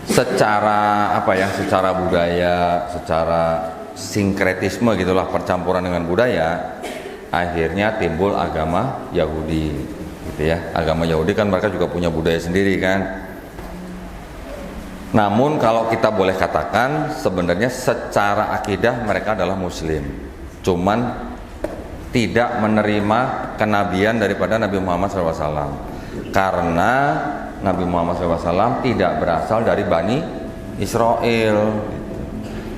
secara secara budaya, secara sinkretisme gitulah, percampuran dengan budaya, akhirnya timbul agama Yahudi gitu ya. Agama Yahudi kan mereka juga punya budaya sendiri kan. Namun kalau kita boleh katakan sebenarnya secara akidah mereka adalah Muslim, cuman tidak menerima kenabian daripada Nabi Muhammad SAW, karena Nabi Muhammad SAW tidak berasal dari Bani Israel.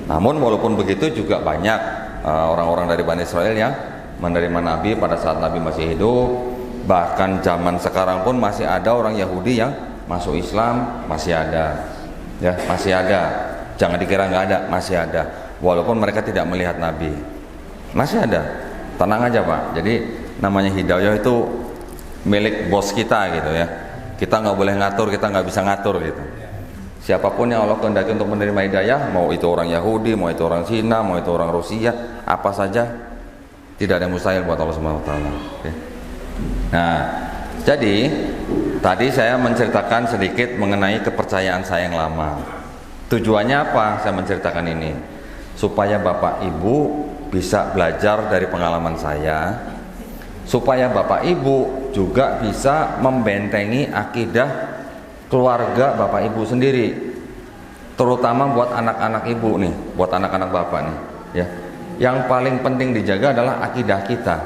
Namun walaupun begitu juga banyak orang-orang dari Bani Israel yang menerima Nabi pada saat Nabi masih hidup. Bahkan zaman sekarang pun masih ada orang Yahudi yang masuk Islam, masih ada ya, masih ada. Jangan dikira nggak ada, masih ada. Walaupun mereka tidak melihat Nabi, masih ada. Tenang aja Pak. Jadi namanya hidayah itu milik bos kita gitu ya. Kita nggak boleh ngatur, kita nggak bisa ngatur gitu. Siapapun yang Allah kehendaki untuk menerima hidayah, mau itu orang Yahudi, mau itu orang Cina, mau itu orang Rusia, apa saja, tidak ada yang mustahil buat Allah Subhanahu wa Ta'ala. Nah, jadi tadi saya menceritakan sedikit mengenai kepercayaan saya yang lama. Tujuannya apa saya menceritakan ini? Supaya Bapak Ibu bisa belajar dari pengalaman saya, supaya Bapak Ibu juga bisa membentengi akidah keluarga Bapak Ibu sendiri, terutama buat anak-anak Ibu nih, buat anak-anak Bapak nih ya. Yang paling penting dijaga adalah akidah kita,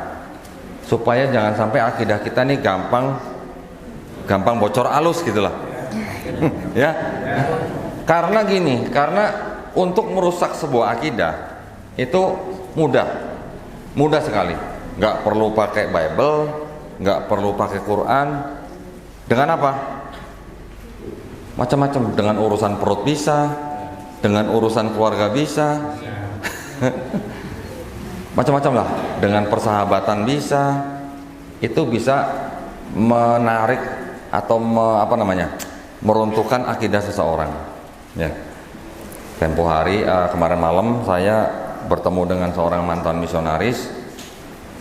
supaya jangan sampai akidah kita nih gampang bocor alus gitulah. Ya. Karena gini, karena untuk merusak sebuah akidah itu mudah sekali. Nggak perlu pakai Bible, nggak perlu pakai Quran. Dengan apa? Macam-macam. Dengan urusan perut bisa, dengan urusan keluarga bisa, macam-macam lah. Dengan persahabatan bisa. Itu bisa menarik atau meruntuhkan akidah seseorang. Ya. Tempo hari kemarin malam saya bertemu dengan seorang mantan misionaris.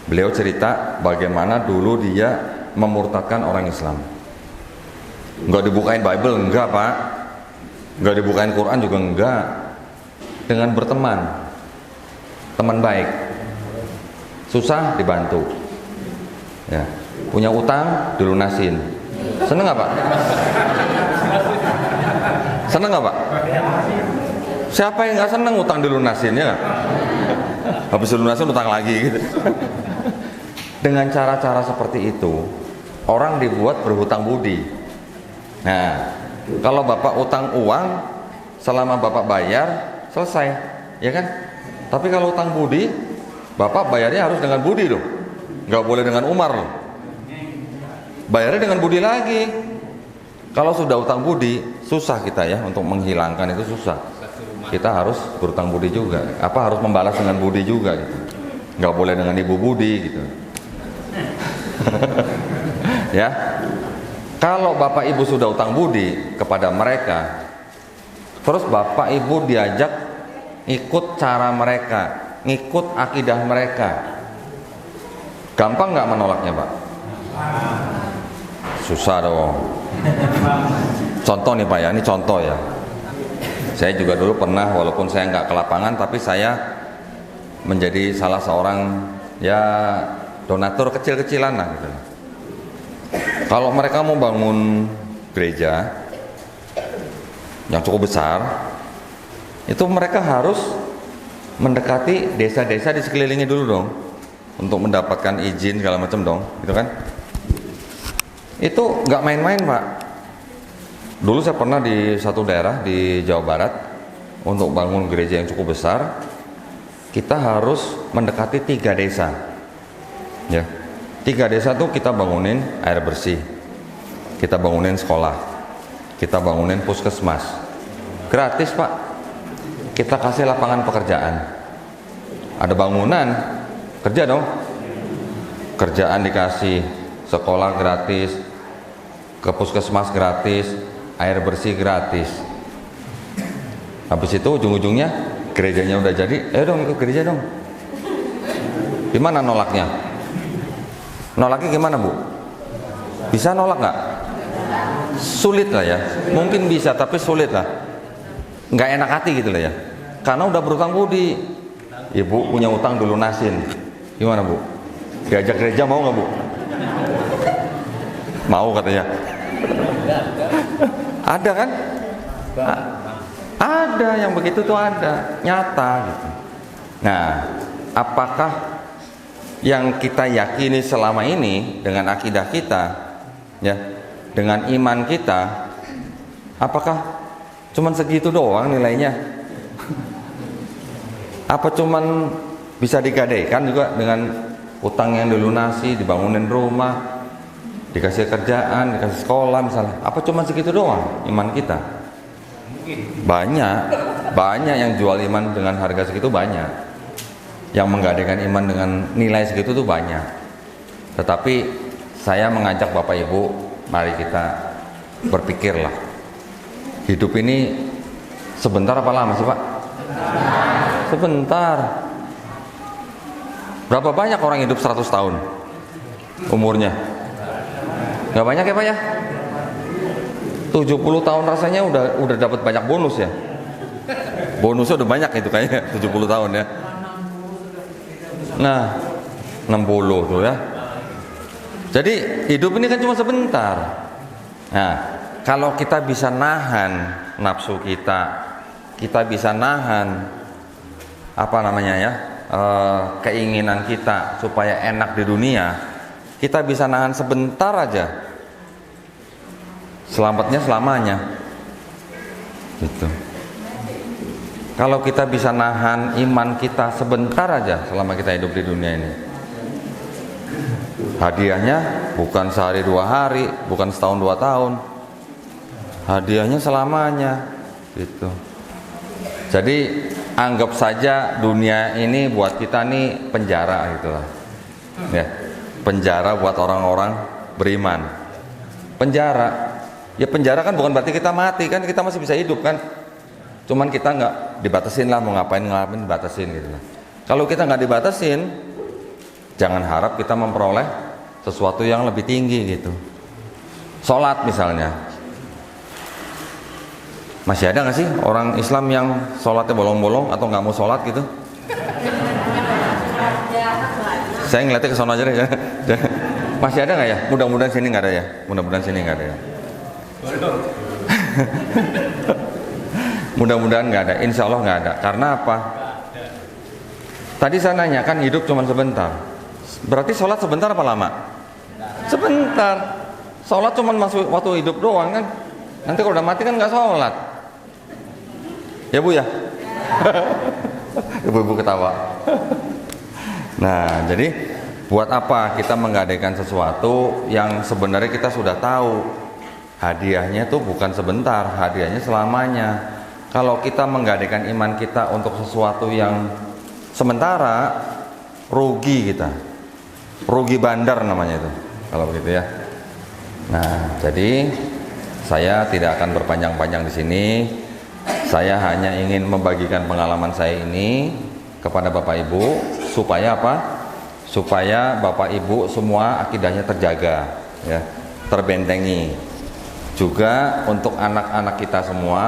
Beliau cerita bagaimana dulu dia memurtadkan orang Islam. Enggak dibukain Bible, enggak Pak. Enggak dibukain Quran juga enggak. Dengan berteman, teman baik, susah dibantu. Ya, punya utang dilunasin. Seneng nggak Pak? Seneng nggak Pak? Siapa yang nggak seneng utang dilunasin ya? Habis dilunasin utang lagi gitu. Dengan cara-cara seperti itu, orang dibuat berhutang budi. Nah, kalau Bapak utang uang, selama Bapak bayar, selesai, ya kan? Tapi kalau utang budi, Bapak bayarnya harus dengan budi loh. Nggak boleh dengan Umar loh. Bayarnya dengan budi lagi. Kalau sudah utang budi, susah kita ya untuk menghilangkan itu susah. Kita harus berutang budi juga. Harus membalas dengan budi juga gitu. Nggak boleh dengan ibu budi gitu. Ya. Kalau Bapak Ibu sudah utang budi kepada mereka, terus Bapak Ibu diajak ikut cara mereka, ngikut akidah mereka, gampang nggak menolaknya Pak? Susah dong. Contoh nih Pak ya, ini contoh ya. Saya juga dulu pernah, walaupun saya nggak ke lapangan, tapi saya menjadi salah seorang ya donatur kecil-kecilan lah gitu. Kalau mereka mau bangun gereja yang cukup besar, itu mereka harus mendekati desa-desa di sekelilingnya dulu dong, untuk mendapatkan izin segala macam dong, gitu kan? Itu nggak main-main, Pak. Dulu saya pernah di satu daerah di Jawa Barat, untuk bangun gereja yang cukup besar, kita harus mendekati 3 desa. Ya, 3 desa tuh kita bangunin air bersih, kita bangunin sekolah, kita bangunin puskesmas, gratis, Pak. Kita kasih lapangan pekerjaan, ada bangunan, kerja dong, kerjaan dikasih, sekolah gratis, ke puskesmas gratis, air bersih gratis. Habis itu ujung-ujungnya gerejanya udah jadi, ayo dong ikut gereja dong. Gimana nolaknya? Nolaknya gimana, Bu? Bisa nolak nggak? Sulit lah ya, mungkin bisa tapi sulit lah, nggak enak hati gitu lah ya, karena udah berutang budi. Ibu punya utang dilunasin, gimana, Bu? Diajak gereja mau nggak, Bu? Mau katanya. Ada kan? Ada yang begitu tuh, ada, nyata gitu. Nah, apakah yang kita yakini selama ini dengan akidah kita, ya, dengan iman kita, apakah cuman segitu doang nilainya? Apa cuman bisa digadaikan juga dengan utang yang dilunasi, dibangunin rumah, dikasih kerjaan, dikasih sekolah misalnya? Apa cuman segitu doang iman kita? Banyak yang jual iman dengan harga segitu, banyak yang menggadaikan iman dengan nilai segitu tuh banyak. Tetapi saya mengajak Bapak Ibu, mari kita berpikirlah, hidup ini sebentar apa lama sih, Pak? Sebentar. Berapa banyak orang hidup 100 tahun umurnya? Gak banyak ya, Pak ya? 70 tahun rasanya udah dapat banyak bonus ya. Bonusnya udah banyak itu kayaknya 70 tahun ya. Nah, 60 tuh ya. Jadi hidup ini kan cuma sebentar. Nah, kalau kita bisa nahan nafsu kita bisa nahan keinginan kita supaya enak di dunia, kita bisa nahan sebentar aja, selamatnya selamanya gitu. Kalau kita bisa nahan iman kita sebentar aja selama kita hidup di dunia ini, hadiahnya bukan sehari 2 hari, bukan setahun 2 tahun, hadiahnya selamanya gitu. Jadi anggap saja dunia ini buat kita nih penjara gitulah ya, penjara buat orang-orang beriman. Penjara kan bukan berarti kita mati kan, kita masih bisa hidup kan, cuman kita nggak dibatasin lah, mau ngapain dibatasin gitu lah. Kalau kita nggak dibatasin, jangan harap kita memperoleh sesuatu yang lebih tinggi gitu. Sholat misalnya, masih ada nggak sih orang Islam yang sholatnya bolong-bolong atau nggak mau sholat gitu? Saya ngeliatnya ke sana aja deh ya. Masih ada nggak ya? Mudah-mudahan sini nggak ada ya. Mudah-mudahan sini nggak ada ya. Mudah-mudahan nggak ada. Insya Allah nggak ada. Karena apa? Tadi saya nanya kan hidup cuma sebentar. Berarti sholat sebentar apa lama? Sebentar. Sholat cuma masuk waktu hidup doang kan. Nanti kalau udah mati kan nggak sholat. Ya Bu ya? Ibu-ibu ketawa. Nah, jadi buat apa kita menggadaikan sesuatu yang sebenarnya kita sudah tahu hadiahnya tuh bukan sebentar, hadiahnya selamanya. Kalau kita menggadaikan iman kita untuk sesuatu yang sementara, rugi kita. Rugi bandar namanya itu, kalau begitu ya. Nah, jadi saya tidak akan berpanjang-panjang di sini. Saya hanya ingin membagikan pengalaman saya ini kepada Bapak Ibu supaya apa? Supaya Bapak Ibu semua akidahnya terjaga, ya, terbentengi. Juga untuk anak-anak kita semua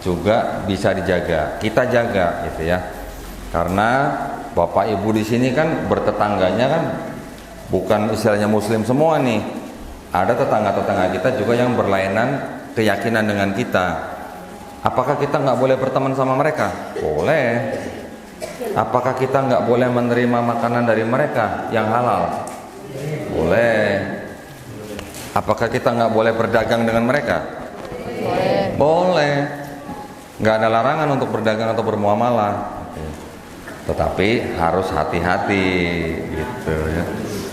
juga bisa dijaga. Kita jaga gitu ya. Karena Bapak Ibu di sini kan bertetangganya kan bukan istilahnya muslim semua nih. Ada tetangga-tetangga kita juga yang berlainan keyakinan dengan kita. Apakah kita nggak boleh berteman sama mereka? Boleh. Apakah kita nggak boleh menerima makanan dari mereka yang halal? Boleh. Apakah kita nggak boleh berdagang dengan mereka? Boleh. Boleh. Nggak ada larangan untuk berdagang atau bermuamalah. Tetapi harus hati-hati gitu ya.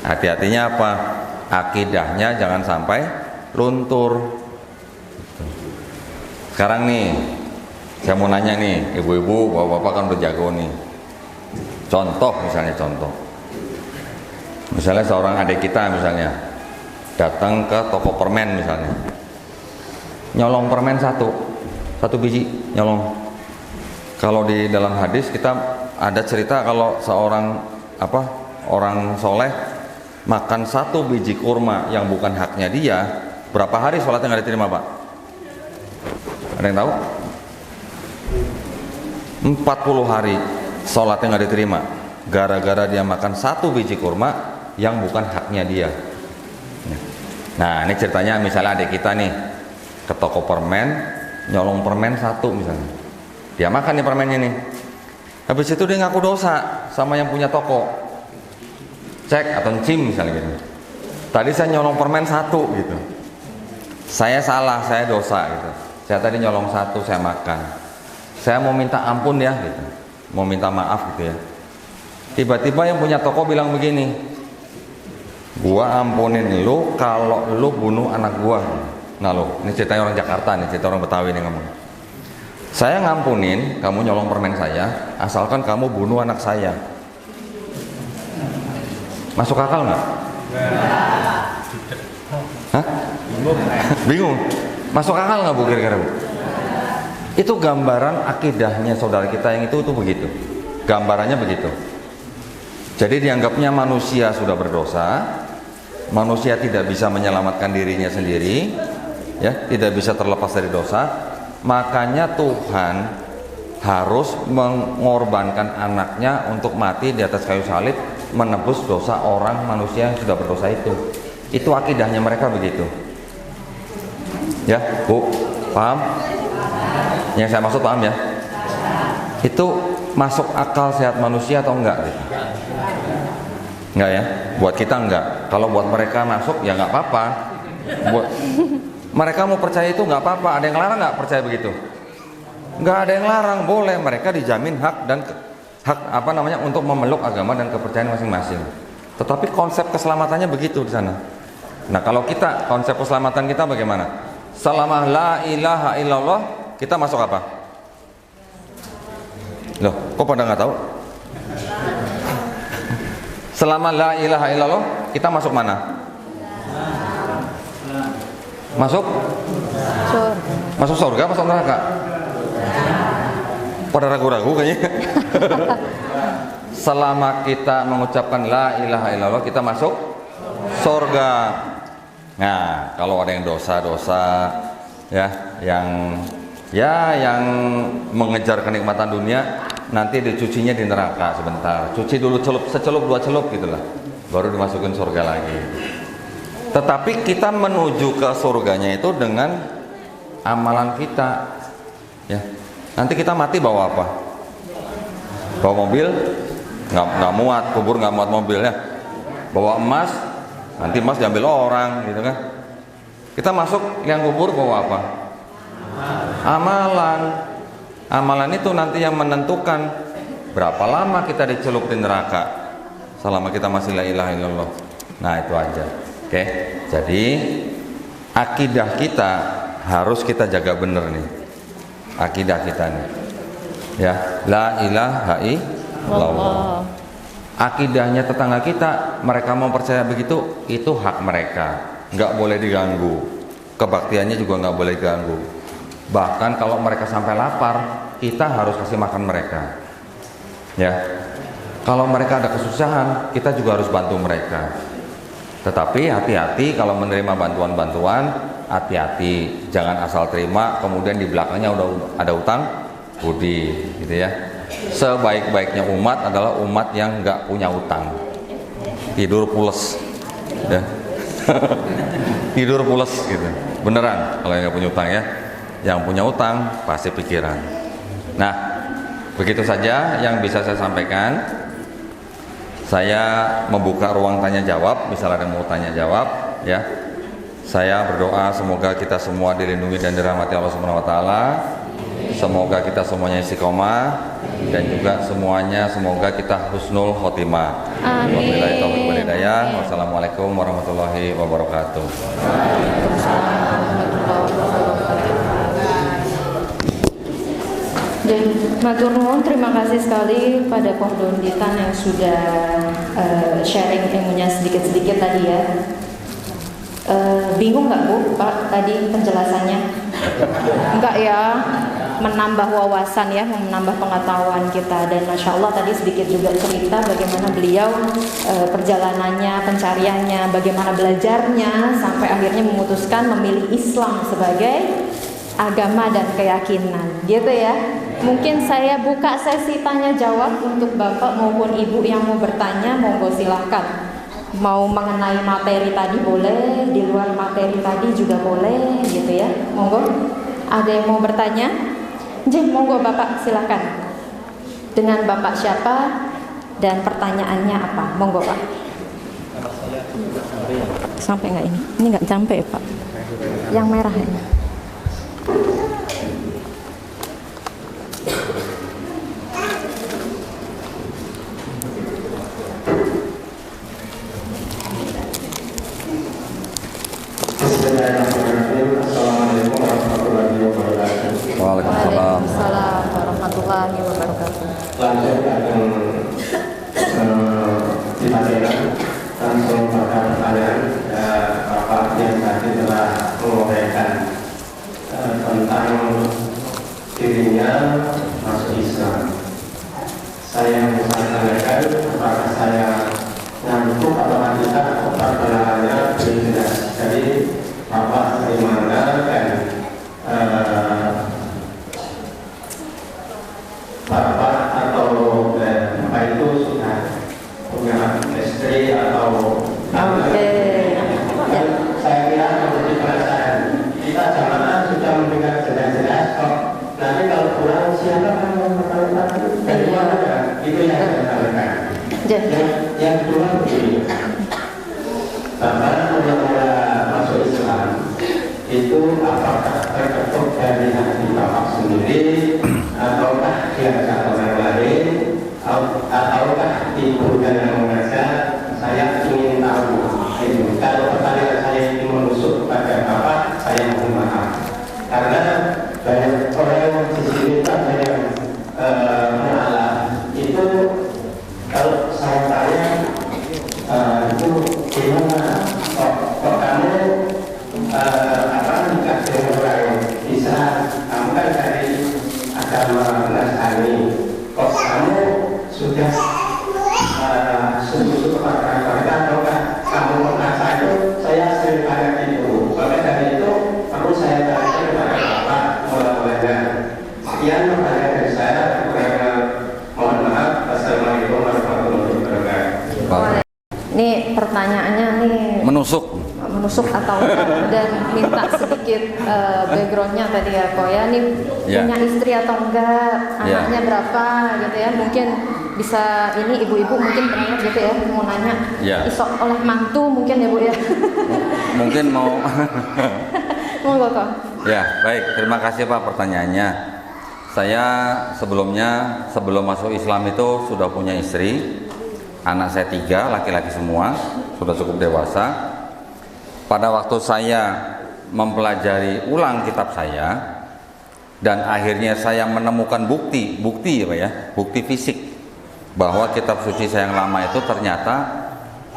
Hati-hatinya apa? Akidahnya jangan sampai luntur. Sekarang nih, saya mau nanya nih, ibu-ibu, bapak-bapak kan udah jago nih. Contoh. Misalnya seorang adik kita misalnya datang ke toko permen misalnya. Nyolong permen satu biji nyolong. Kalau di dalam hadis kita ada cerita kalau seorang orang soleh makan satu biji kurma yang bukan haknya dia, berapa hari sholatnya nggak diterima, Pak? Ada yang tahu? 40 hari sholatnya nggak diterima gara-gara dia makan satu biji kurma yang bukan haknya dia. Nah, ini ceritanya misalnya adik kita nih ke toko permen, nyolong permen satu misalnya. Dia makan nih permennya nih. Habis itu dia ngaku dosa sama yang punya toko. Cek atau cim misalnya gitu. Tadi saya nyolong permen satu gitu. Saya salah, saya dosa gitu. Saya tadi nyolong satu, saya makan. Saya mau minta ampun ya gitu. Mau minta maaf gitu ya. Tiba-tiba yang punya toko bilang begini, gua ampunin lu kalau lu bunuh anak gua. Nah lo, ini ceritanya orang Jakarta nih, cerita orang Betawi nih ngomong. Saya ngampunin kamu nyolong permen saya, asalkan kamu bunuh anak saya. Masuk akal nggak? Hah? Bingung? Masuk akal nggak Bu kira-kira Bu? Itu gambaran akidahnya saudara kita yang itu begitu. Gambarannya begitu. Jadi dianggapnya manusia sudah berdosa, manusia tidak bisa menyelamatkan dirinya sendiri, ya, tidak bisa terlepas dari dosa. Makanya Tuhan harus mengorbankan anaknya untuk mati di atas kayu salib, menebus dosa orang manusia yang sudah berdosa itu. Itu akidahnya mereka begitu. Ya, Bu, paham? Yang saya maksud paham ya? Itu masuk akal sehat manusia atau enggak gitu? Enggak ya? Buat kita enggak. Kalau buat mereka masuk ya enggak apa-apa. Buat mereka mau percaya itu enggak apa-apa. Ada yang larang enggak percaya begitu? Enggak ada yang larang, boleh. Mereka dijamin hak dan hak untuk memeluk agama dan kepercayaan masing-masing. Tetapi konsep keselamatannya begitu di sana. Nah, kalau kita konsep keselamatan kita bagaimana? Selama la ilaha illallah kita masuk apa? Loh, kok pada nggak tahu? Selama la ilaha illallah kita masuk mana? Masuk? Masuk surga, masuk neraka? Pada ragu-ragu kayaknya. Selama kita mengucapkan la ilaha illallah kita masuk surga. Nah, kalau ada yang dosa-dosa ya, yang mengejar kenikmatan dunia, nanti dicucinya di neraka sebentar. Cuci dulu secelup dua celup gitulah, baru dimasukin surga lagi. Tetapi kita menuju ke surganya itu dengan amalan kita. Ya. Nanti kita mati bawa apa? Bawa mobil? Nggak muat, kubur nggak muat mobilnya. Bawa emas? Nanti emas diambil orang, gitu kan? Kita masuk yang kubur bawa apa? Amalan. Amalan itu nanti yang menentukan berapa lama kita dicelup di neraka selama kita masih la ilaha illallah. Nah, itu aja. Oke. Jadi akidah kita harus kita jaga bener nih. Akidah kita nih. Ya, la ilaha illallah. Akidahnya tetangga kita, mereka mau percaya begitu, itu hak mereka, nggak boleh diganggu. Kebaktiannya juga nggak boleh diganggu. Bahkan kalau mereka sampai lapar, kita harus kasih makan mereka. Ya, kalau mereka ada kesusahan, kita juga harus bantu mereka. Tetapi hati-hati kalau menerima bantuan-bantuan, hati-hati, jangan asal terima, kemudian di belakangnya udah ada utang budi, gitu ya. Sebaik-baiknya umat adalah umat yang nggak punya utang, tidur pules, ya. Tidur pules gitu, beneran kalau nggak punya utang ya. Yang punya utang pasti pikiran. Nah, begitu saja yang bisa saya sampaikan. Saya membuka ruang tanya jawab, misalnya ada yang mau tanya jawab, ya. Saya berdoa semoga kita semua dilindungi dan dirahmati Allah Subhanahu wa taala. Semoga kita semuanya istiqomah dan juga semuanya semoga kita husnul khotimah. Amin. Wabillahi taufiq wal hidayah. Wassalamualaikum warahmatullahi wabarakatuh. Dan matur nuwun, terima kasih sekali pada Kordon Ditan yang sudah sharing ilmunya sedikit-sedikit tadi ya. Bingung nggak Bu Pak tadi penjelasannya? Enggak ya, menambah wawasan ya, menambah pengetahuan kita. Dan Masya Allah tadi sedikit juga cerita bagaimana beliau perjalanannya, pencariannya, bagaimana belajarnya sampai akhirnya memutuskan memilih Islam sebagai agama dan keyakinan, gitu ya. Mungkin saya buka sesi tanya jawab untuk Bapak maupun Ibu yang mau bertanya, monggo silahkan. Mau mengenai materi tadi boleh, di luar materi tadi juga boleh, gitu ya. Monggo. Ada yang mau bertanya? Jih, monggo Bapak silahkan. Dengan Bapak siapa dan pertanyaannya apa? Monggo Pak. Sampai nggak ini? Ini nggak sampai Pak. Yang merah ini. Assalamualaikum warahmatullahi wabarakatuh. Waalaikumsalam. Waalaikumsalam warahmatullahi wabarakatuh. Lanjut akan ditanyakan langsung pada pertanyaan Bapak yang tadi telah menguraikan tentang dirinya masuk Islam. Saya mau tanyakan apakah saya ngantuk atau tidak atau perbenarannya belum jelas. Jadi Bapak dari mana dan Bapak atau Bapak itu sudah punya istri atau Oke. Saya kira menjadi perasaan kita jamaah sudah mendengar jelas-jelas kok nanti kalau pulang siapa yang bertanya dari mana kan itu yang saya tanyakan. Yang kedua begini, Bapak mula-mula masuk Islam itu apakah terketuk dari hati Bapak sendiri ataukah diajak orang lain ataukah ibu yang mengajak? Saya ingin tahu itu. Kalau pertanyaan saya ini menusuk pada Bapak, saya mohon maaf karena banyak orang yang di sini ada yang mengalah itu. Kalau saya tanya itu gimana kok kamu nikah dengan orang bisa kamu kan dari agama Nasrani kok kamu sudah sungguh kepada mereka ataukah kamu merasa itu? Saya sering tanya itu. Maka dari itu perlu saya tanya kepada Bapak mula-mulanya. Sekian pertanyaan dari saya. Mohon maaf. Assalamualaikum warahmatullahi wabarakatuh. Ini pertanyaannya nih Menusuk. atau enggak dan minta sedikit backgroundnya tadi ya kok ya. Nih Ya. punya istri atau enggak, Ya. anaknya berapa gitu ya. Mungkin bisa ini ibu-ibu mungkin pernah gitu ya mau nanya. Ya. Isok oleh mantu mungkin ya Bu ya. Mungkin mau Monggo kok. Ya, baik. Terima kasih Pak pertanyaannya. Saya sebelum masuk Islam itu sudah punya istri. Anak saya 3, laki-laki semua, sudah cukup dewasa. Pada waktu saya mempelajari ulang kitab saya dan akhirnya saya menemukan bukti ya Pak ya, bukti fisik bahwa kitab suci saya yang lama itu ternyata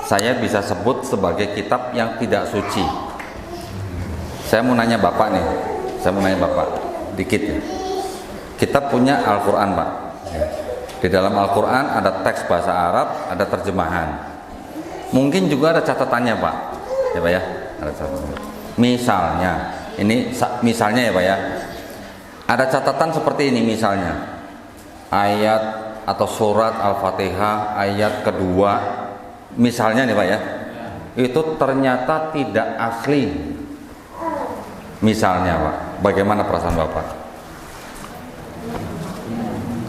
saya bisa sebut sebagai kitab yang tidak suci. Saya mau nanya Bapak dikit ya. Kita punya Al-Quran Pak. Di dalam Al-Quran ada teks bahasa Arab, ada terjemahan. Mungkin juga ada catatannya Pak. Ya Pak ya, ada catatannya. Misalnya ya Pak ya. Ada catatan seperti ini misalnya. Ayat atau surat Al-Fatihah ayat kedua misalnya nih Pak ya. Itu ternyata tidak asli. Misalnya Pak, bagaimana perasaan Bapak?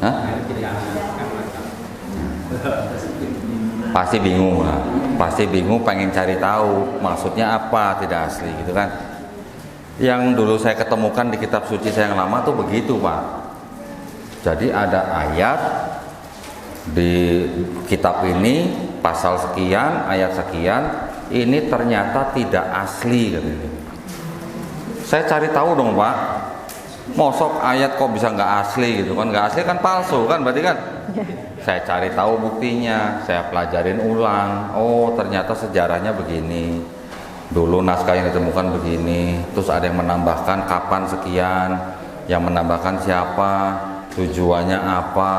Hah? Pasti bingung lah, pasti bingung, pengen cari tahu maksudnya apa, tidak asli gitu kan. Yang dulu saya ketemukan di kitab suci saya yang lama tuh begitu Pak. Jadi ada ayat di kitab ini pasal sekian, ayat sekian, ini ternyata tidak asli katanya. Saya cari tahu dong Pak, mosok ayat kok bisa nggak asli gitu kan, nggak asli kan palsu kan berarti kan. Saya cari tahu buktinya, saya pelajarin ulang, oh ternyata sejarahnya begini, dulu naskah yang ditemukan begini, terus ada yang menambahkan kapan sekian, yang menambahkan siapa, tujuannya apa,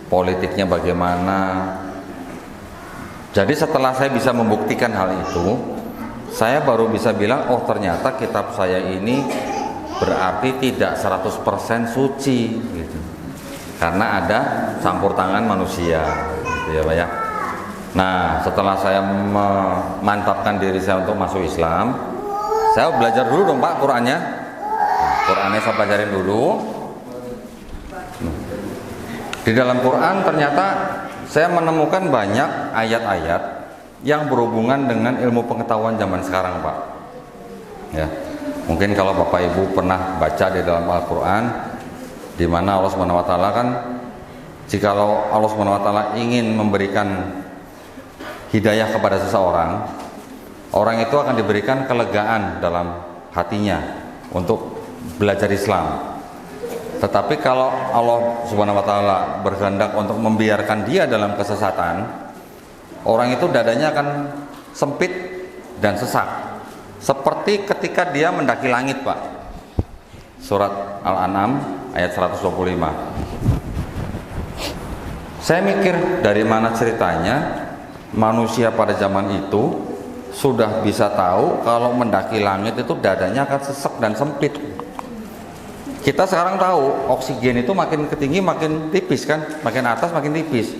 politiknya bagaimana. Jadi setelah saya bisa membuktikan hal itu, saya baru bisa bilang, oh ternyata kitab saya ini berarti tidak 100% suci gitu. Karena ada campur tangan manusia gitu ya Pak ya. Nah setelah saya memantapkan diri saya untuk masuk Islam, saya belajar dulu dong Pak Qurannya. Qurannya saya pelajarin dulu. Di dalam Quran ternyata saya menemukan banyak ayat-ayat yang berhubungan dengan ilmu pengetahuan zaman sekarang Pak ya. Mungkin kalau Bapak Ibu pernah baca di dalam Al-Quran, di mana Allah Subhanahu wa taala kan, jikalau Allah Subhanahu wa taala ingin memberikan hidayah kepada seseorang, orang itu akan diberikan kelegaan dalam hatinya untuk belajar Islam. Tetapi kalau Allah Subhanahu wa taala berkehendak untuk membiarkan dia dalam kesesatan, orang itu dadanya akan sempit dan sesak. Seperti ketika dia mendaki langit, Pak. Surat Al-An'am ayat 125. Saya mikir dari mana ceritanya manusia pada zaman itu sudah bisa tahu kalau mendaki langit itu dadanya akan sesek dan sempit. Kita sekarang tahu oksigen itu makin ketinggi makin tipis kan, makin atas makin tipis.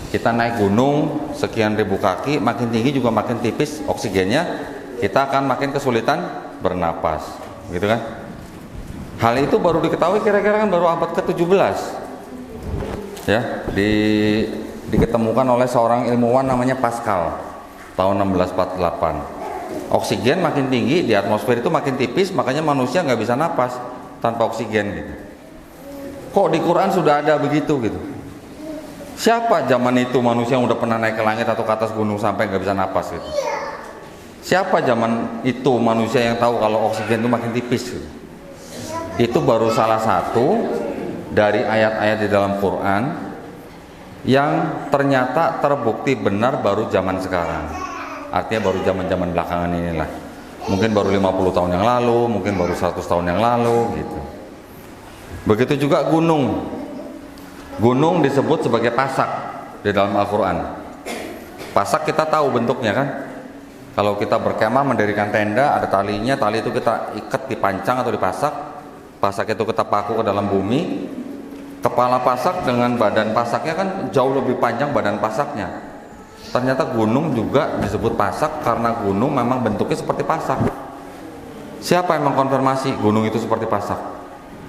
Kita naik gunung sekian ribu kaki, makin tinggi juga makin tipis oksigennya, kita akan makin kesulitan bernapas, gitu kan? Hal itu baru diketahui kira-kira kan baru abad ke-17. Ya, diketemukan oleh seorang ilmuwan namanya Pascal tahun 1648. Oksigen makin tinggi di atmosfer itu makin tipis, makanya manusia nggak bisa napas tanpa oksigen gitu. Kok di Quran sudah ada begitu gitu? Siapa zaman itu manusia yang udah pernah naik ke langit atau ke atas gunung sampai nggak bisa napas gitu? Siapa zaman itu manusia yang tahu kalau oksigen itu makin tipis gitu? Itu baru salah satu dari ayat-ayat di dalam Quran yang ternyata terbukti benar baru zaman sekarang. Artinya baru zaman-zaman belakangan inilah. Mungkin baru 50 tahun yang lalu, mungkin baru 100 tahun yang lalu gitu. Begitu juga gunung. Gunung disebut sebagai pasak di dalam Al-Quran. Pasak kita tahu bentuknya kan. Kalau kita berkemah mendirikan tenda, ada talinya, tali itu kita ikat di pancang atau di pasak. Pasak itu kita paku ke dalam bumi. Kepala pasak dengan badan pasaknya kan jauh lebih panjang badan pasaknya. Ternyata gunung juga disebut pasak karena gunung memang bentuknya seperti pasak. Siapa yang mengkonfirmasi gunung itu seperti pasak?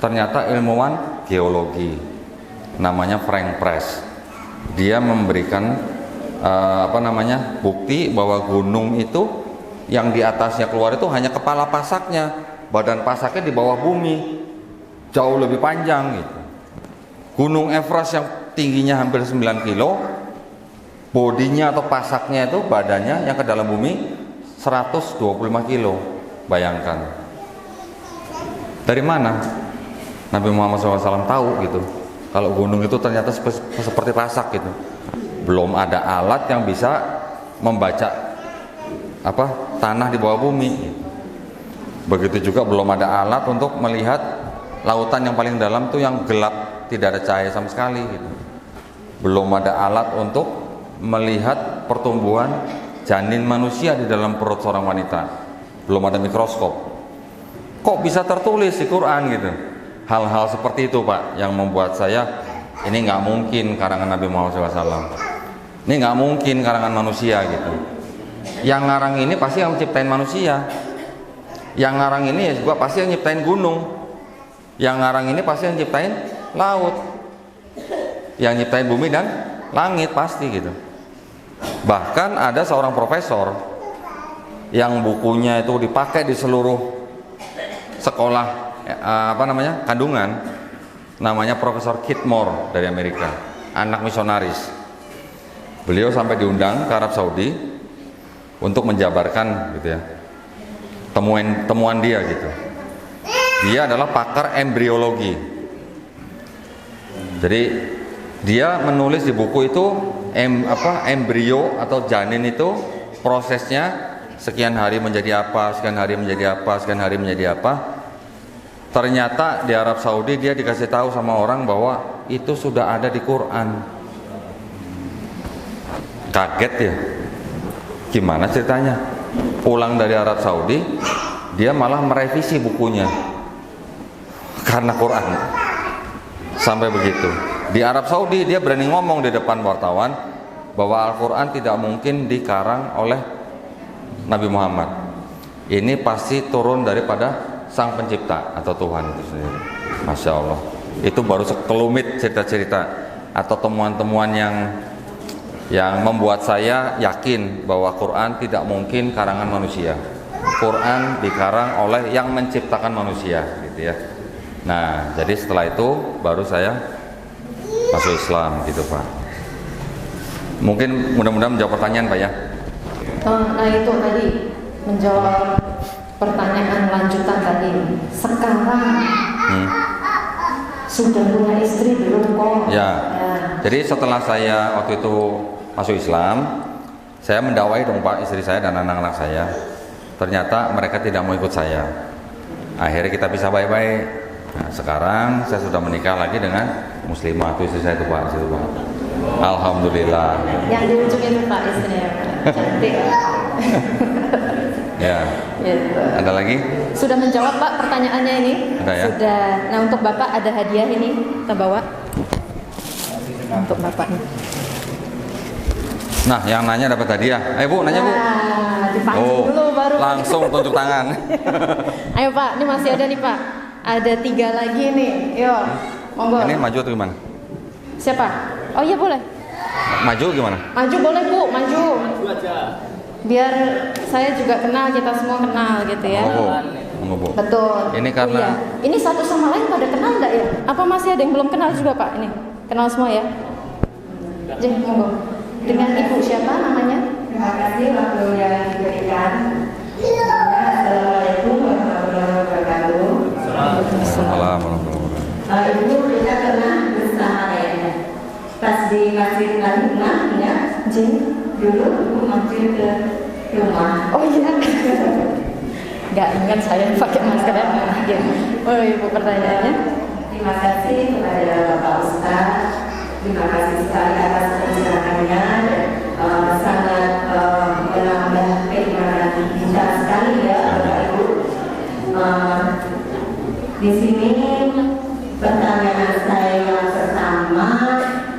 Ternyata ilmuwan geologi namanya Frank Press. Dia memberikan bukti bahwa gunung itu yang di atasnya keluar itu hanya kepala pasaknya, badan pasaknya di bawah bumi, jauh lebih panjang gitu. Gunung Everest yang tingginya hampir 9 kilo, bodinya atau pasaknya itu badannya yang ke dalam bumi 125 kilo. Bayangkan. Dari mana Nabi Muhammad SAW tahu gitu kalau gunung itu ternyata seperti pasak gitu. Belum ada alat yang bisa membaca tanah di bawah bumi. Begitu juga belum ada alat untuk melihat lautan yang paling dalam tuh yang gelap, tidak ada cahaya sama sekali gitu. Belum ada alat untuk melihat pertumbuhan janin manusia di dalam perut seorang wanita. Belum ada mikroskop. Kok bisa tertulis di Quran gitu? Hal-hal seperti itu Pak yang membuat saya ini nggak mungkin karangan Nabi Muhammad SAW. Ini nggak mungkin karangan manusia gitu. Yang ngarang ini pasti yang menciptain manusia. Yang ngarang ini ya juga pasti yang nyiptain gunung. Yang ngarang ini pasti yang nyiptain laut. Yang nyiptain bumi dan langit pasti gitu. Bahkan ada seorang profesor yang bukunya itu dipakai di seluruh sekolah kandungan, namanya Profesor Kitmore dari Amerika, anak misionaris. Beliau sampai diundang ke Arab Saudi untuk menjabarkan gitu ya temuan dia gitu. Dia adalah pakar embriologi. Jadi dia menulis di buku itu embrio atau janin itu prosesnya sekian hari menjadi apa, sekian hari menjadi apa, sekian hari menjadi apa. Ternyata di Arab Saudi dia dikasih tahu sama orang bahwa itu sudah ada di Quran. Kaget ya. Gimana ceritanya? Pulang dari Arab Saudi, dia malah merevisi bukunya karena Quran. Sampai begitu. Di Arab Saudi dia berani ngomong di depan wartawan bahwa Al-Quran tidak mungkin dikarang oleh Nabi Muhammad. Ini pasti turun daripada Sang Pencipta atau Tuhan itu sendiri. Masya Allah. Itu baru sekelumit cerita-cerita atau temuan-temuan yang membuat saya yakin bahwa Quran tidak mungkin karangan manusia. Quran dikarang oleh yang menciptakan manusia, gitu ya. Nah, jadi setelah itu baru saya masuk Islam, gitu Pak. Mungkin mudah-mudahan menjawab pertanyaan Pak ya. Nah itu tadi menjawab pertanyaan lanjutan tadi. Sekarang sudah punya istri belum kok? Ya. Jadi setelah saya waktu itu masuk Islam, saya mendakwai dong Pak istri saya dan anak-anak saya. Ternyata mereka tidak mau ikut saya. Akhirnya kita bisa baik-baik. Nah, sekarang saya sudah menikah lagi dengan muslimah, itu istri saya itu Pak, situ Pak. Alhamdulillah. Yang di ujung itu Pak istrinya, cantik. Ya. Gitu. Ada lagi? Sudah menjawab Pak pertanyaannya ini? Ada ya? Sudah. Nah untuk Bapak ada hadiah ini kita bawa untuk Bapak nih. Nah, yang nanya dapat hadiah. Ayo Bu, nanya Bu. Dipanggil dulu baru. Langsung tunjuk tangan. Ayo Pak, ini masih ada nih Pak. Ada 3 lagi nih. Yo, monggo. Ini maju atau gimana? Siapa? Oh iya boleh. Maju gimana? Maju boleh Bu, maju. Maju aja. Biar saya juga kenal, kita semua kenal gitu ya. Monggo Bu. Betul. Ini karena Iya. Ini satu sama lain pada kenal enggak ya? Apa masih ada yang belum kenal juga Pak? Ini kenal semua ya? Jadi monggo. Dengan Ibu siapa namanya? Terima kasih waktu yang diberikan. Assalamualaikum warahmatullahi wabarakatuh. Assalamualaikum. Ibu kita pernah bersama ya. Pas di Masjid Al-Hikmah ya. Dulu Ibu mampir ke rumah. Oh iya. Nggak ingat saya pakai masker ya. Oh Ibu pertanyaannya. Terima kasih kepada Bapak Ustaz. Terima kasih sekali atas pencerahannya dan sangat menambah keimanan kita sekali ya Bapak Ibu. Di sini pertanyaan saya yang pertama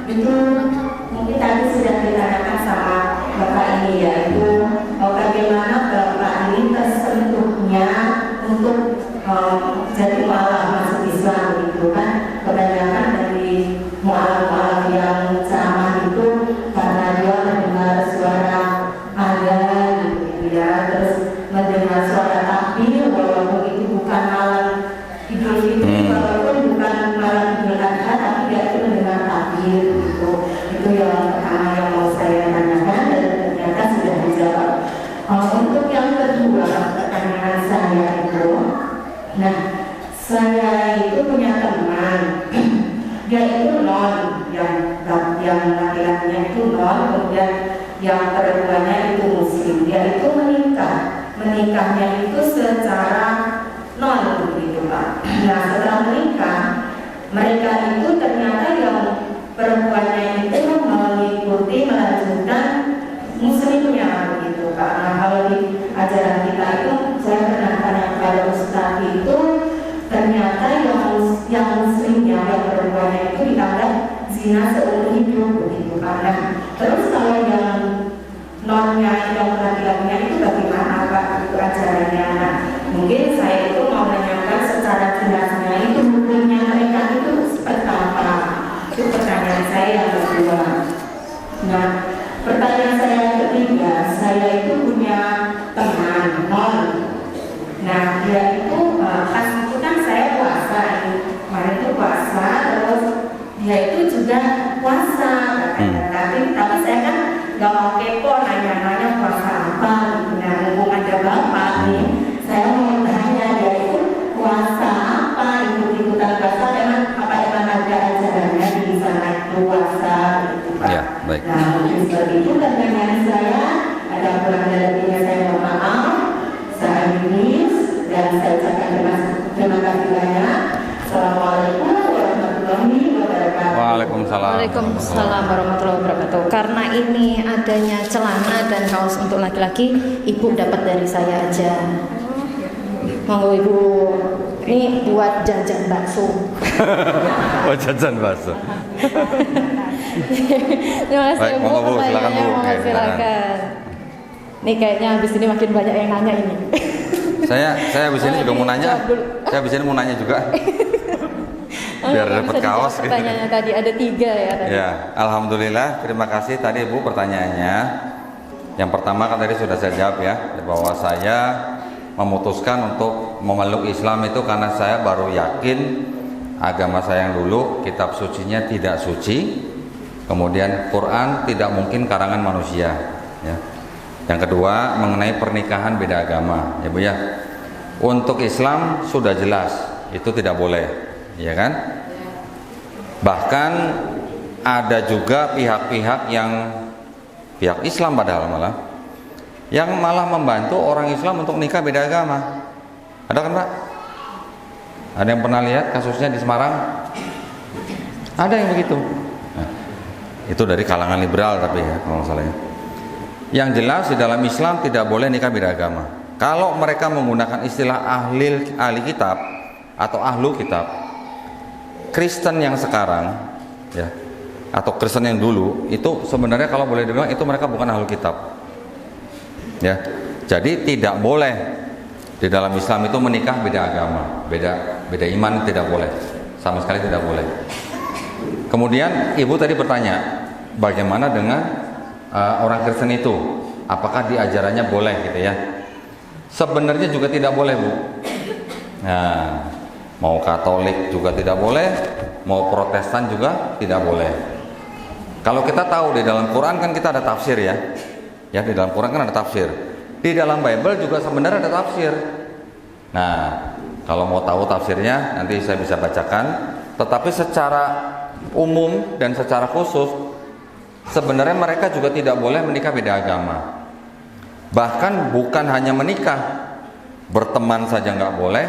itu mungkin tadi sudah ditanyakan sama Bapak ini yaitu bagaimana Bapak ini tersentuhnya untuk jadi mualaf masuk Islam gitu kan. Kebanyakan dari mualaf yang ceramah itu karena dia mendengar suara azan gitu ya, terus mendengar suara takbir walaupun itu bukan malam Idul Fitri, walaupun bukan malam Idul Adha, tapi dia itu mendengar takbir gitu. Itu yang pertama yang mau saya tanyakan dan ternyata sudah dijawab. Untuk yang kedua pertanyaan saya itu, nah saya itu punya teman. Dia itu non, yang laki-lakinya itu non, kemudian yang perempuannya itu muslim. Dia itu menikahnya itu secara non begitu Pak. Nah setelah menikah, mereka itu ternyata yang perempuannya itu mengikuti melanjutkan muslimnya begitu Pak. Nah kalau di ajaran kita itu saya pernah tanya kepada Ustaz itu ternyata yang muslimnya yang perempuannya itu dianggap zina seumur hidup begitu karena terus kalau yang nonnya yang laki-lakinya itu bagaimana Pak itu ajarannya. Nah, mungkin nggak mau kepo nanya-nanya puasa apa gitu. Nah mumpung ada bapak nih, saya mau tanya dia itu puasa apa, ikut-ikutan puasa emang apa emang ada ajarannya di sana itu puasa gitu Pak. Ya, baik. Nah mungkin seperti itu pertanyaan saya, ada kurang dan lebihnya saya mohon maaf, saya Yunis dan saya ucapkan terima kasih banyak. Assalamualaikum warahmatullahi wabarakatuh. Waalaikumsalam. Waalaikumsalam warahmatullahi wabarakatuh. Karena ini adanya celana dan kaos untuk laki-laki, ibu dapat dari saya aja. Monggo ibu, ini buat jajan bakso. Oh, jajan bakso. Terima kasih Baik, Bu, monggo, Bu, silakan, pertanyaannya, Bu. monggo Oke, silakan. Ini kayaknya habis ini makin banyak yang nanya ini. Saya habis ini juga mau nanya. Saya habis ini mau nanya juga. Biar Bisa dapat dijawab kaos. Pertanyaannya tadi ada 3 ya tadi. Ya, alhamdulillah. Terima kasih tadi Ibu pertanyaannya. Yang pertama kan tadi sudah saya jawab ya, bahwa saya memutuskan untuk memeluk Islam itu karena saya baru yakin agama saya yang dulu kitab sucinya tidak suci, kemudian Quran tidak mungkin karangan manusia. Ya. Yang kedua mengenai pernikahan beda agama, ya Bu ya. Untuk Islam sudah jelas itu tidak boleh, ya kan? Bahkan ada juga pihak-pihak yang pihak Islam padahal malah yang malah membantu orang Islam untuk nikah beda agama. Ada kan Pak? Ada yang pernah lihat kasusnya di Semarang? Ada yang begitu. Nah, itu dari kalangan liberal tapi ya kalau nggak salah ya. Yang jelas di dalam Islam tidak boleh nikah beda agama. Kalau mereka menggunakan istilah ahli kitab atau ahlu kitab, Kristen yang sekarang ya atau Kristen yang dulu itu sebenarnya kalau boleh dibilang itu mereka bukan ahlu kitab. Ya, jadi tidak boleh di dalam Islam itu menikah beda agama, beda iman tidak boleh, sama sekali tidak boleh. Kemudian ibu tadi bertanya, bagaimana dengan orang Kristen itu? Apakah di ajarannya boleh gitu ya? Sebenarnya juga tidak boleh Bu. Nah, mau Katolik juga tidak boleh, mau Protestan juga tidak boleh. Kalau kita tahu di dalam Quran kan kita ada tafsir ya. Ya, di dalam Quran kan ada tafsir. Di dalam Bible juga sebenarnya ada tafsir. Nah, kalau mau tahu tafsirnya nanti saya bisa bacakan. Tetapi secara umum dan secara khusus sebenarnya mereka juga tidak boleh menikah beda agama. Bahkan bukan hanya menikah, berteman saja nggak boleh,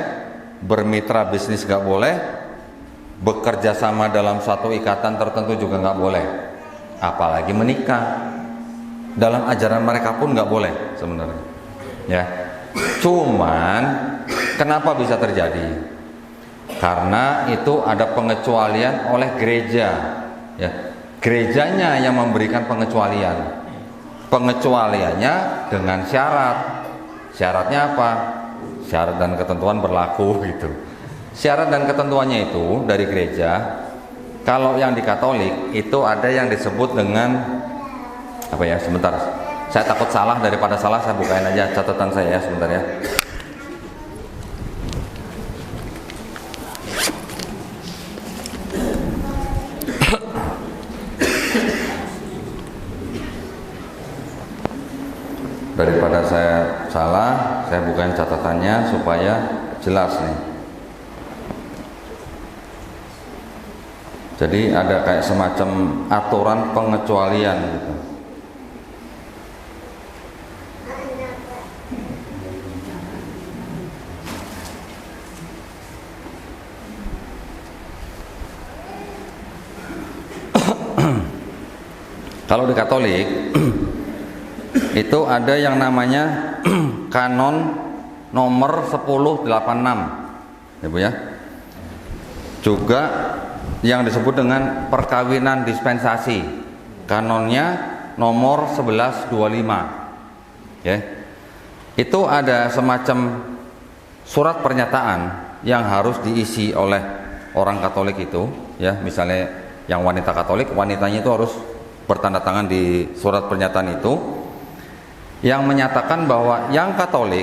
bermitra bisnis nggak boleh, bekerja sama dalam satu ikatan tertentu juga nggak boleh, apalagi menikah. Dalam ajaran mereka pun nggak boleh sebenarnya. Ya, cuman kenapa bisa terjadi? Karena itu ada pengecualian oleh gereja. Ya, gerejanya yang memberikan pengecualian. Pengecualiannya dengan syarat. Syaratnya apa? Syarat dan ketentuan berlaku gitu. Syarat dan ketentuannya itu dari gereja. Kalau yang di Katolik itu ada yang disebut dengan apa ya, sebentar, saya takut salah, daripada salah saya bukain aja catatan saya ya, sebentar ya. Daripada saya salah, saya bukain catatannya supaya jelas nih. Jadi ada kayak semacam aturan pengecualian gitu. Kalau di Katolik itu ada yang namanya kanon nomor 1086 ya Bu ya. Juga yang disebut dengan perkawinan dispensasi, kanonnya nomor 1125 ya. Itu ada semacam surat pernyataan yang harus diisi oleh orang Katolik itu ya. Misalnya yang wanita Katolik, wanitanya itu harus bertanda tangan di surat pernyataan itu yang menyatakan bahwa yang Katolik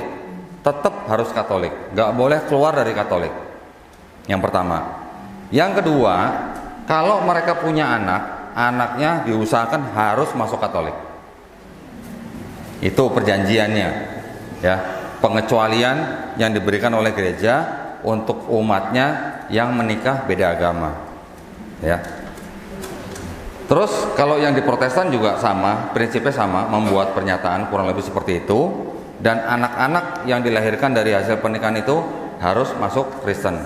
tetap harus Katolik, nggak boleh keluar dari Katolik. Yang pertama. Yang kedua, kalau mereka punya anak, anaknya diusahakan harus masuk Katolik. Itu perjanjiannya, ya, pengecualian yang diberikan oleh gereja untuk umatnya yang menikah beda agama, ya. Terus kalau yang di Protestan juga sama, prinsipnya sama, membuat pernyataan kurang lebih seperti itu, dan anak-anak yang dilahirkan dari hasil pernikahan itu harus masuk Kristen.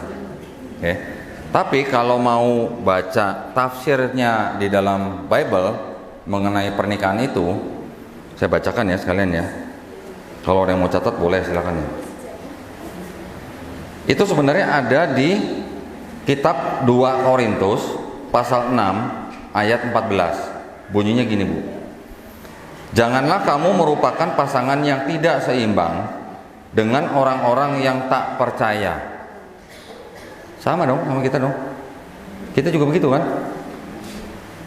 Oke. Tapi kalau mau baca tafsirnya di dalam Bible mengenai pernikahan itu, saya bacakan ya sekalian ya. Kalau ada yang mau catat boleh silakan ya. Itu sebenarnya ada di kitab 2 Korintus pasal 6 ayat 14. Bunyinya gini, Bu. Janganlah kamu merupakan pasangan yang tidak seimbang dengan orang-orang yang tak percaya. Sama dong sama kita dong. Kita juga begitu kan?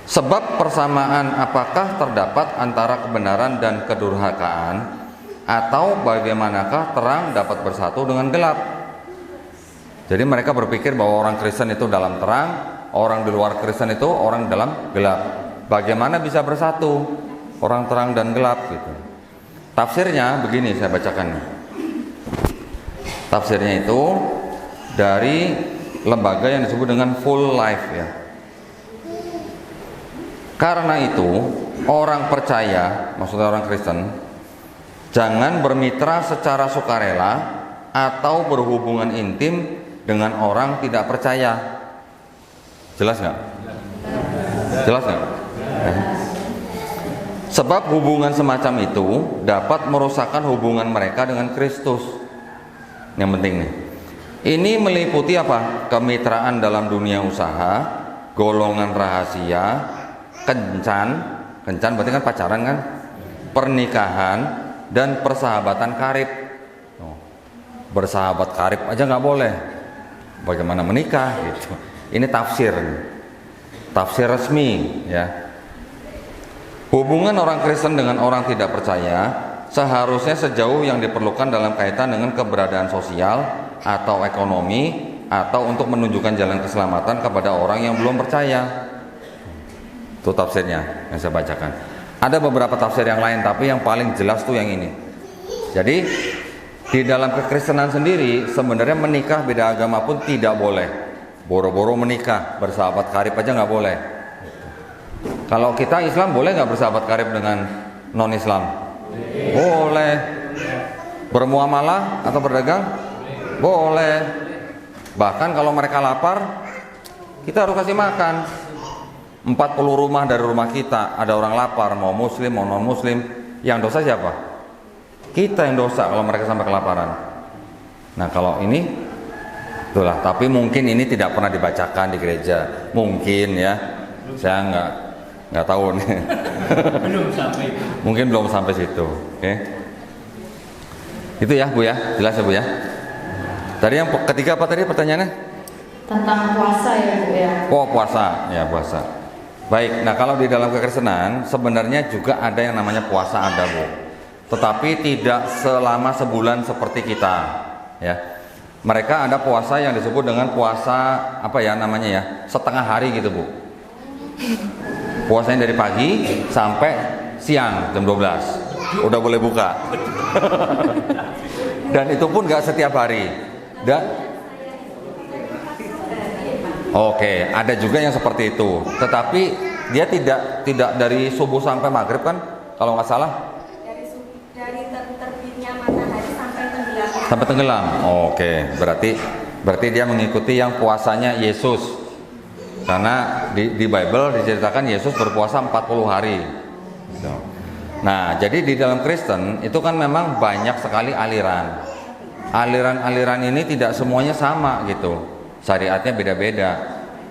Sebab persamaan apakah terdapat antara kebenaran dan kedurhakaan, atau bagaimanakah terang dapat bersatu dengan gelap? Jadi mereka berpikir bahwa orang Kristen itu dalam terang, orang di luar Kristen itu orang dalam gelap. Bagaimana bisa bersatu orang terang dan gelap gitu? Tafsirnya begini, saya bacakan. Tafsirnya itu dari lembaga yang disebut dengan Full Life ya. Karena itu orang percaya, maksudnya orang Kristen, jangan bermitra secara sukarela atau berhubungan intim dengan orang tidak percaya. Jelas nggak? Jelas nggak? Sebab hubungan semacam itu dapat merusakkan hubungan mereka dengan Kristus. Yang penting nih, ini meliputi apa? Kemitraan dalam dunia usaha, golongan rahasia, kencan berarti kan pacaran kan, pernikahan, dan persahabatan karib. Bersahabat karib aja nggak boleh, bagaimana menikah gitu. Ini tafsir resmi ya. Hubungan orang Kristen dengan orang tidak percaya seharusnya sejauh yang diperlukan dalam kaitan dengan keberadaan sosial atau ekonomi, atau untuk menunjukkan jalan keselamatan kepada orang yang belum percaya. Itu tafsirnya yang saya bacakan. Ada beberapa tafsir yang lain, tapi yang paling jelas tuh yang ini. Jadi di dalam kekristenan sendiri sebenarnya menikah beda agama pun tidak boleh. Boro-boro menikah, bersahabat karib aja nggak boleh. Kalau kita Islam boleh nggak bersahabat karib dengan non Islam? Boleh. Bermuamalah atau berdagang? Boleh. Bahkan kalau mereka lapar, kita harus kasih makan. 40 rumah dari rumah kita ada orang lapar, mau muslim mau non muslim, yang dosa siapa? Kita yang dosa kalau mereka sampai kelaparan. Nah kalau ini itulah, tapi mungkin ini tidak pernah dibacakan di gereja, mungkin ya, saya nggak tahu nih. Belum sampai. Mungkin belum sampai situ. Oke. Itu ya Bu ya, jelas ya Bu ya. Tadi yang ketiga apa tadi pertanyaannya? Tentang puasa ya Bu ya. Oh puasa, ya puasa. Baik, nah kalau di dalam kekristenan sebenarnya juga ada yang namanya puasa ada Bu. Tetapi tidak selama sebulan seperti kita, ya. Mereka ada puasa yang disebut dengan puasa apa ya namanya ya, setengah hari gitu Bu. Puasanya dari pagi sampai siang jam 12 udah boleh buka. Dan itu pun gak setiap hari. Oke, ada juga yang seperti itu. Tetapi dia tidak dari subuh sampai maghrib kan, kalau nggak salah. Dari terbitnya matahari sampai tenggelam. Sampai tenggelam. Oke, berarti dia mengikuti yang puasanya Yesus. Karena di Bible diceritakan Yesus berpuasa 40 hari. Nah, jadi di dalam Kristen itu kan memang banyak sekali aliran. Aliran-aliran ini tidak semuanya sama gitu. Syariatnya beda-beda.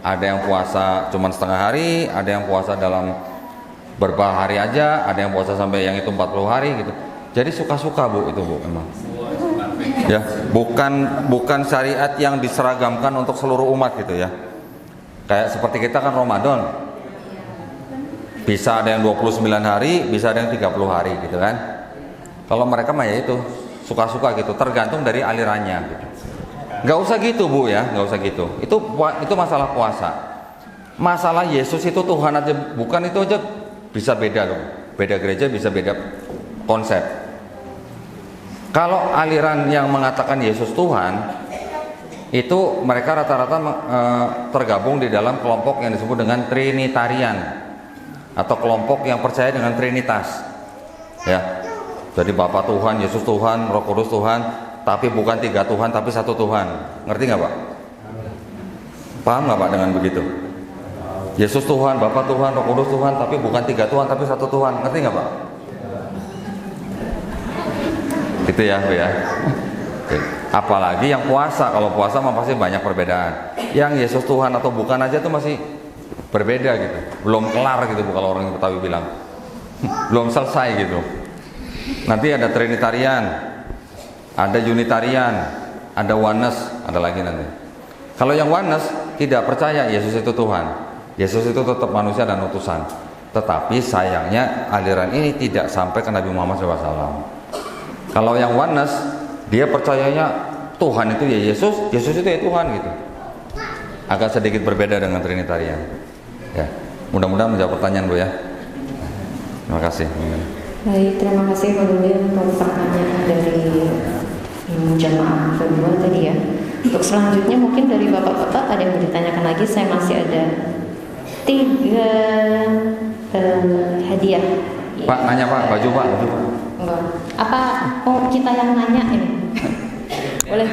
Ada yang puasa cuma setengah hari, ada yang puasa dalam beberapa hari aja, ada yang puasa sampai yang itu 40 hari gitu. Jadi suka-suka Bu itu Bu emang. Ya, bukan syariat yang diseragamkan untuk seluruh umat gitu ya. Kayak seperti kita kan Ramadan. Bisa ada yang 29 hari, bisa ada yang 30 hari gitu kan. Kalau mereka mah ya itu suka-suka gitu, tergantung dari alirannya gitu. Gak usah gitu Bu ya, gak usah gitu. Itu masalah puasa. Masalah Yesus itu Tuhan aja, bukan itu aja bisa beda loh. Beda gereja bisa beda konsep. Kalau aliran yang mengatakan Yesus Tuhan, itu mereka rata-rata tergabung di dalam kelompok yang disebut dengan Trinitarian, atau kelompok yang percaya dengan Trinitas. Ya, jadi Bapa Tuhan, Yesus Tuhan, Roh Kudus Tuhan, tapi bukan 3 Tuhan, tapi 1 Tuhan. Ngerti nggak Pak? Paham nggak Pak dengan begitu? Yesus Tuhan, Bapa Tuhan, Roh Kudus Tuhan, tapi bukan 3 Tuhan, tapi 1 Tuhan. Ngerti nggak Pak? Gitu ya, Bu ya. Oke. Apalagi yang puasa, kalau puasa mah pasti banyak perbedaan. Yang Yesus Tuhan atau bukan aja tuh masih berbeda gitu. Belum kelar gitu Bu, kalau orang Betawi bilang. Belum selesai gitu. Nanti ada Trinitarian, ada Unitarian, ada Oneness, ada lagi nanti. Kalau yang Oneness tidak percaya Yesus itu Tuhan. Yesus itu tetap manusia dan utusan. Tetapi sayangnya aliran ini tidak sampai ke Nabi Muhammad SAW. Kalau yang Oneness, dia percayanya Tuhan itu ya Yesus, Yesus itu ya Tuhan gitu. Agak sedikit berbeda dengan Trinitarian. Ya, mudah-mudahan menjawab pertanyaan Bu ya. Terima kasih. Baik, terima kasih Pak Duli untuk pertanyaan dari jamaah kedua tadi ya. Untuk selanjutnya mungkin dari bapak-bapak ada yang mau ditanyakan lagi. Saya masih ada 3 hadiah. Pak, nanya Pak, baju Pak. Enggak. Apa kita yang nanya ini? Boleh?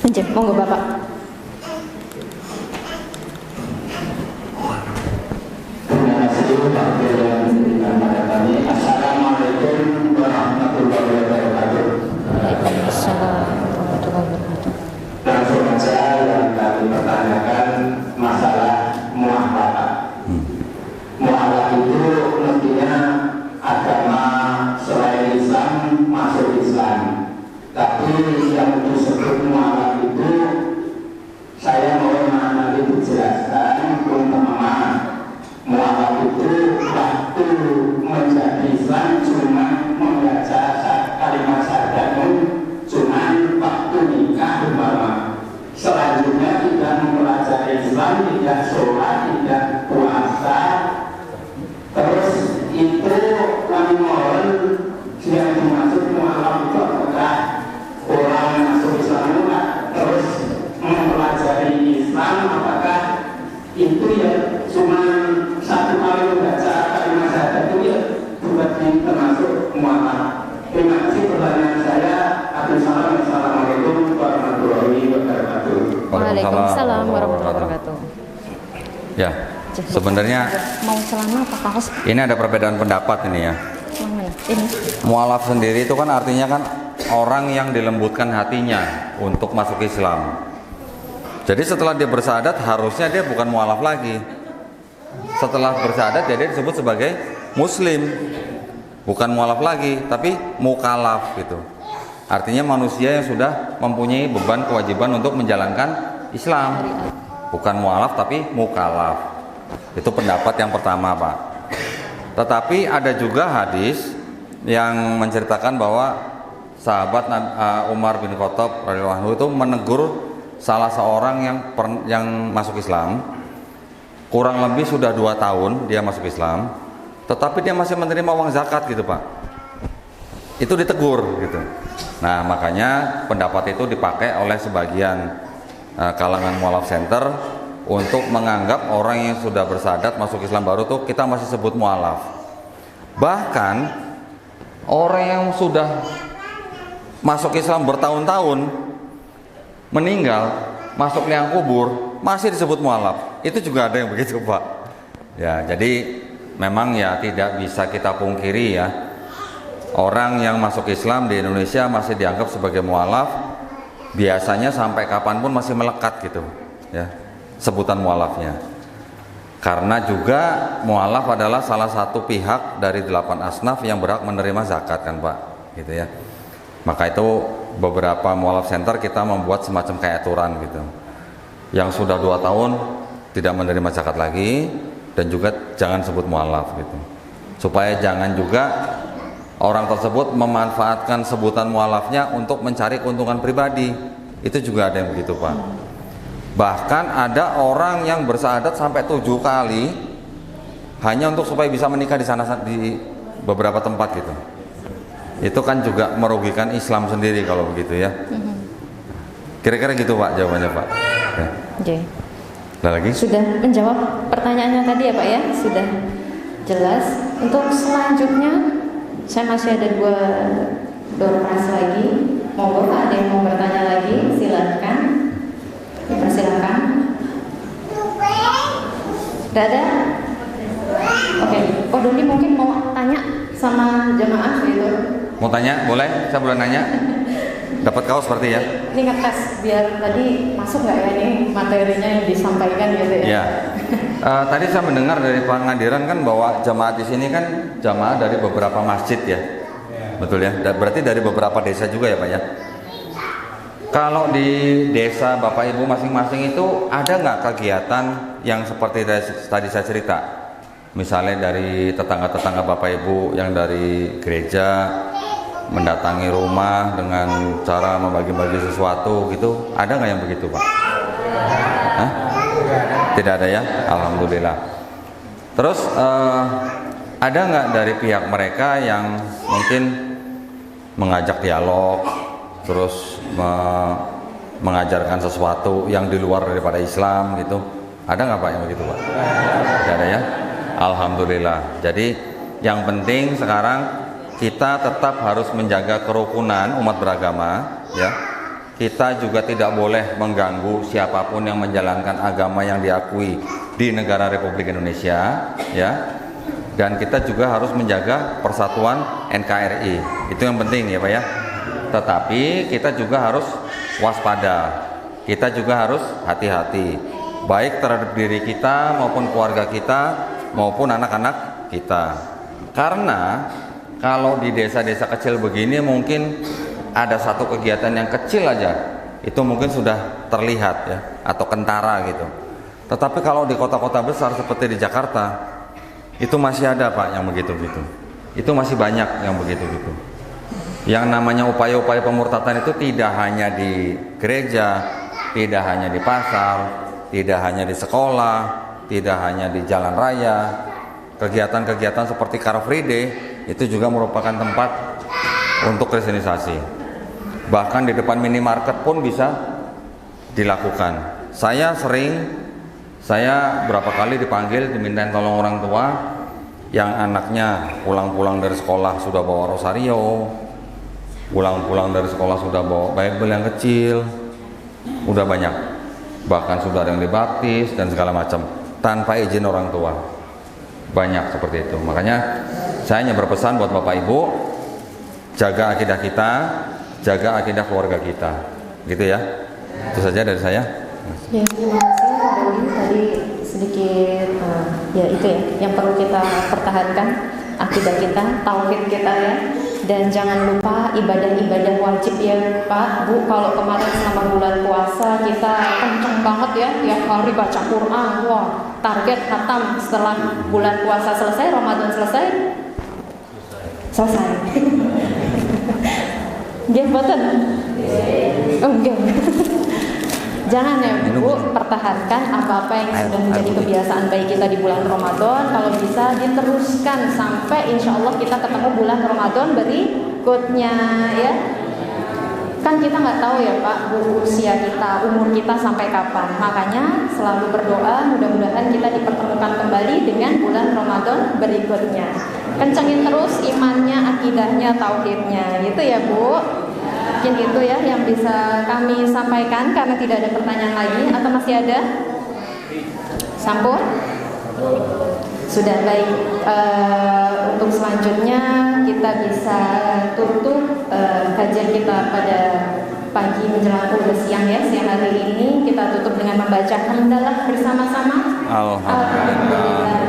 Pinjam, monggo Bapak. Terima kasih Pak yang diberikan pada kami. Assalamualaikum warahmatullahi wabarakatuh. Waalaikumsalam warahmatullahi wabarakatuh. Langsung saja yang kami pertanyakan masalah muamalah. Muamalah itu mestinya agama selain Islam masuk Islam. Tapi yang disebut muamalah itu saya mohon nanti dijelaskan untuk memaham. Muamalah itu waktu menjadi Islam cuma membaca kalimat syahadat, cuma waktu nikah umpama. Selanjutnya tidak mempelajari Islam, tidak sholat, tidak puasa. Terus itu kami mohon yang dimaksud muamalah itu apakah orang masuk Islam terus mempelajari Islam, apakah itu ya cuma 1 kali membaca kalimat syahadat itu ya bukan termasuk muamalah. Terima kasih pertanyaan saya. Assalamualaikum warahmatullahi wabarakatuh. Waalaikumsalam warahmatullahi wabarakatuh. Ya, sebenarnya mau celana apa kaos? ini ada perbedaan pendapat ini ya. Mana? Ini. Mualaf sendiri itu kan artinya kan orang yang dilembutkan hatinya untuk masuk Islam. Jadi setelah dia bersyahadat harusnya dia bukan mualaf lagi. Setelah bersyahadat dia disebut sebagai muslim. Bukan mualaf lagi, tapi mukalaf gitu. Artinya manusia yang sudah mempunyai beban kewajiban untuk menjalankan Islam. Bukan mualaf tapi mukalaf. Itu pendapat yang pertama, Pak. Tetapi ada juga hadis yang menceritakan bahwa sahabat Umar bin Khattab radhiyallahu anhu itu menegur salah seorang yang masuk Islam. Kurang lebih sudah 2 tahun dia masuk Islam, tetapi dia masih menerima uang zakat gitu, Pak. Itu ditegur gitu. Nah, makanya pendapat itu dipakai oleh sebagian kalangan mualaf center untuk menganggap orang yang sudah bersyahadat masuk Islam baru tuh kita masih sebut mualaf. Bahkan orang yang sudah masuk Islam bertahun-tahun meninggal, masuk liang kubur, masih disebut mualaf. Itu juga ada yang begitu, Pak. Ya, jadi memang ya tidak bisa kita pungkiri ya, orang yang masuk Islam di Indonesia masih dianggap sebagai mualaf. Biasanya sampai kapanpun masih melekat gitu ya sebutan mualafnya. Karena juga mualaf adalah salah satu pihak dari 8 asnaf yang berhak menerima zakat kan, Pak, gitu ya. Maka itu beberapa mualaf center kita membuat semacam kayak aturan gitu. Yang sudah 2 tahun tidak menerima zakat lagi, dan juga jangan sebut mualaf gitu. Supaya jangan juga orang tersebut memanfaatkan sebutan mualafnya untuk mencari keuntungan pribadi. Itu juga ada yang begitu, Pak. Bahkan ada orang yang bersyahadat sampai 7 kali hanya untuk supaya bisa menikah di sana di beberapa tempat gitu. Itu kan juga merugikan Islam sendiri kalau begitu ya. Kira-kira gitu Pak jawabannya Pak. Ya. Oke. Ada lagi? Sudah menjawab pertanyaannya tadi ya Pak ya? Sudah jelas. Untuk selanjutnya saya masih ada dua door prize lagi. Monggo ada yang mau bertanya lagi, silakan. Silakan. Tidak ada? Oke. Oh Doni mungkin mau tanya sama jamaah gitu. Mau tanya? Boleh? Saya boleh nanya? Dapat kaos seperti ya? Ini ngetes biar tadi masuk nggak ya ini materinya yang disampaikan gitu ya? Ya. Tadi saya mendengar dari Pak Ngadiran kan bahwa jamaah di sini kan jamaah dari beberapa masjid ya, betul ya? Berarti dari beberapa desa juga ya Pak ya? Kalau di desa Bapak Ibu masing-masing itu ada nggak kegiatan yang seperti tadi saya cerita? Misalnya dari tetangga-tetangga Bapak Ibu yang dari gereja mendatangi rumah dengan cara membagi-bagi sesuatu gitu, ada nggak yang begitu Pak? Hah? Tidak ada ya? Alhamdulillah. Terus ada nggak dari pihak mereka yang mungkin mengajak dialog, terus mengajarkan sesuatu yang di luar daripada Islam gitu? Ada nggak Pak yang begitu Pak? Tidak ada ya? Alhamdulillah. Jadi yang penting sekarang kita tetap harus menjaga kerukunan umat beragama ya. Kita juga tidak boleh mengganggu siapapun yang menjalankan agama yang diakui di negara Republik Indonesia ya. Dan kita juga harus menjaga persatuan NKRI. Itu yang penting ya Pak ya. Tetapi kita juga harus waspada. Kita juga harus hati-hati, baik terhadap diri kita maupun keluarga kita maupun anak-anak kita. Karena kalau di desa-desa kecil begini mungkin ada satu kegiatan yang kecil aja itu mungkin sudah terlihat ya, atau kentara gitu. Tetapi kalau di kota-kota besar seperti di Jakarta itu masih ada Pak yang begitu-gitu. Itu masih banyak yang begitu-gitu. Yang namanya upaya-upaya pemurtadan itu tidak hanya di gereja, tidak hanya di pasar, tidak hanya di sekolah, tidak hanya di jalan raya. Kegiatan-kegiatan seperti Car Free Day itu juga merupakan tempat untuk kristenisasi. Bahkan di depan minimarket pun bisa dilakukan. Saya berapa kali dipanggil dimintain tolong orang tua yang anaknya pulang-pulang dari sekolah sudah bawa rosario, pulang-pulang dari sekolah sudah bawa Bible yang kecil, udah banyak. Bahkan sudah ada yang dibaptis dan segala macam tanpa izin orang tua. Banyak seperti itu. Makanya saya hanya berpesan buat Bapak Ibu, jaga akidah kita, jaga akidah keluarga kita. Gitu ya. Itu saja dari saya. Ya, terima kasih Doni. Tadi sedikit ya itu ya yang perlu kita pertahankan, akidah kita, tauhid kita ya. Dan jangan lupa ibadah-ibadah wajib ya Pak, Bu. Kalau kemarin selama bulan puasa kita kenceng banget ya, tiap hari baca Quran. Wah, target khatam setelah bulan puasa selesai, Ramadan selesai. Nggih mboten? Oh nggih. Jangan ya Bu, pertahankan apa-apa yang sudah menjadi kebiasaan baik kita di bulan Ramadan. Kalau bisa diteruskan sampai insya Allah kita ketemu bulan Ramadan berikutnya ya. Kan kita nggak tahu ya Pak, usia kita, umur kita sampai kapan. Makanya selalu berdoa mudah-mudahan kita dipertemukan kembali dengan bulan Ramadan berikutnya. Kencengin terus imannya, akidahnya, tauhidnya, gitu ya Bu. Mungkin itu ya yang bisa kami sampaikan karena tidak ada pertanyaan lagi, atau masih ada? Sampun? Sudah baik. Untuk selanjutnya kita bisa tutup kajian kita pada pagi menjelang siang ya, siang hari ini kita tutup dengan membaca hamdalah bersama-sama. Alhamdulillah.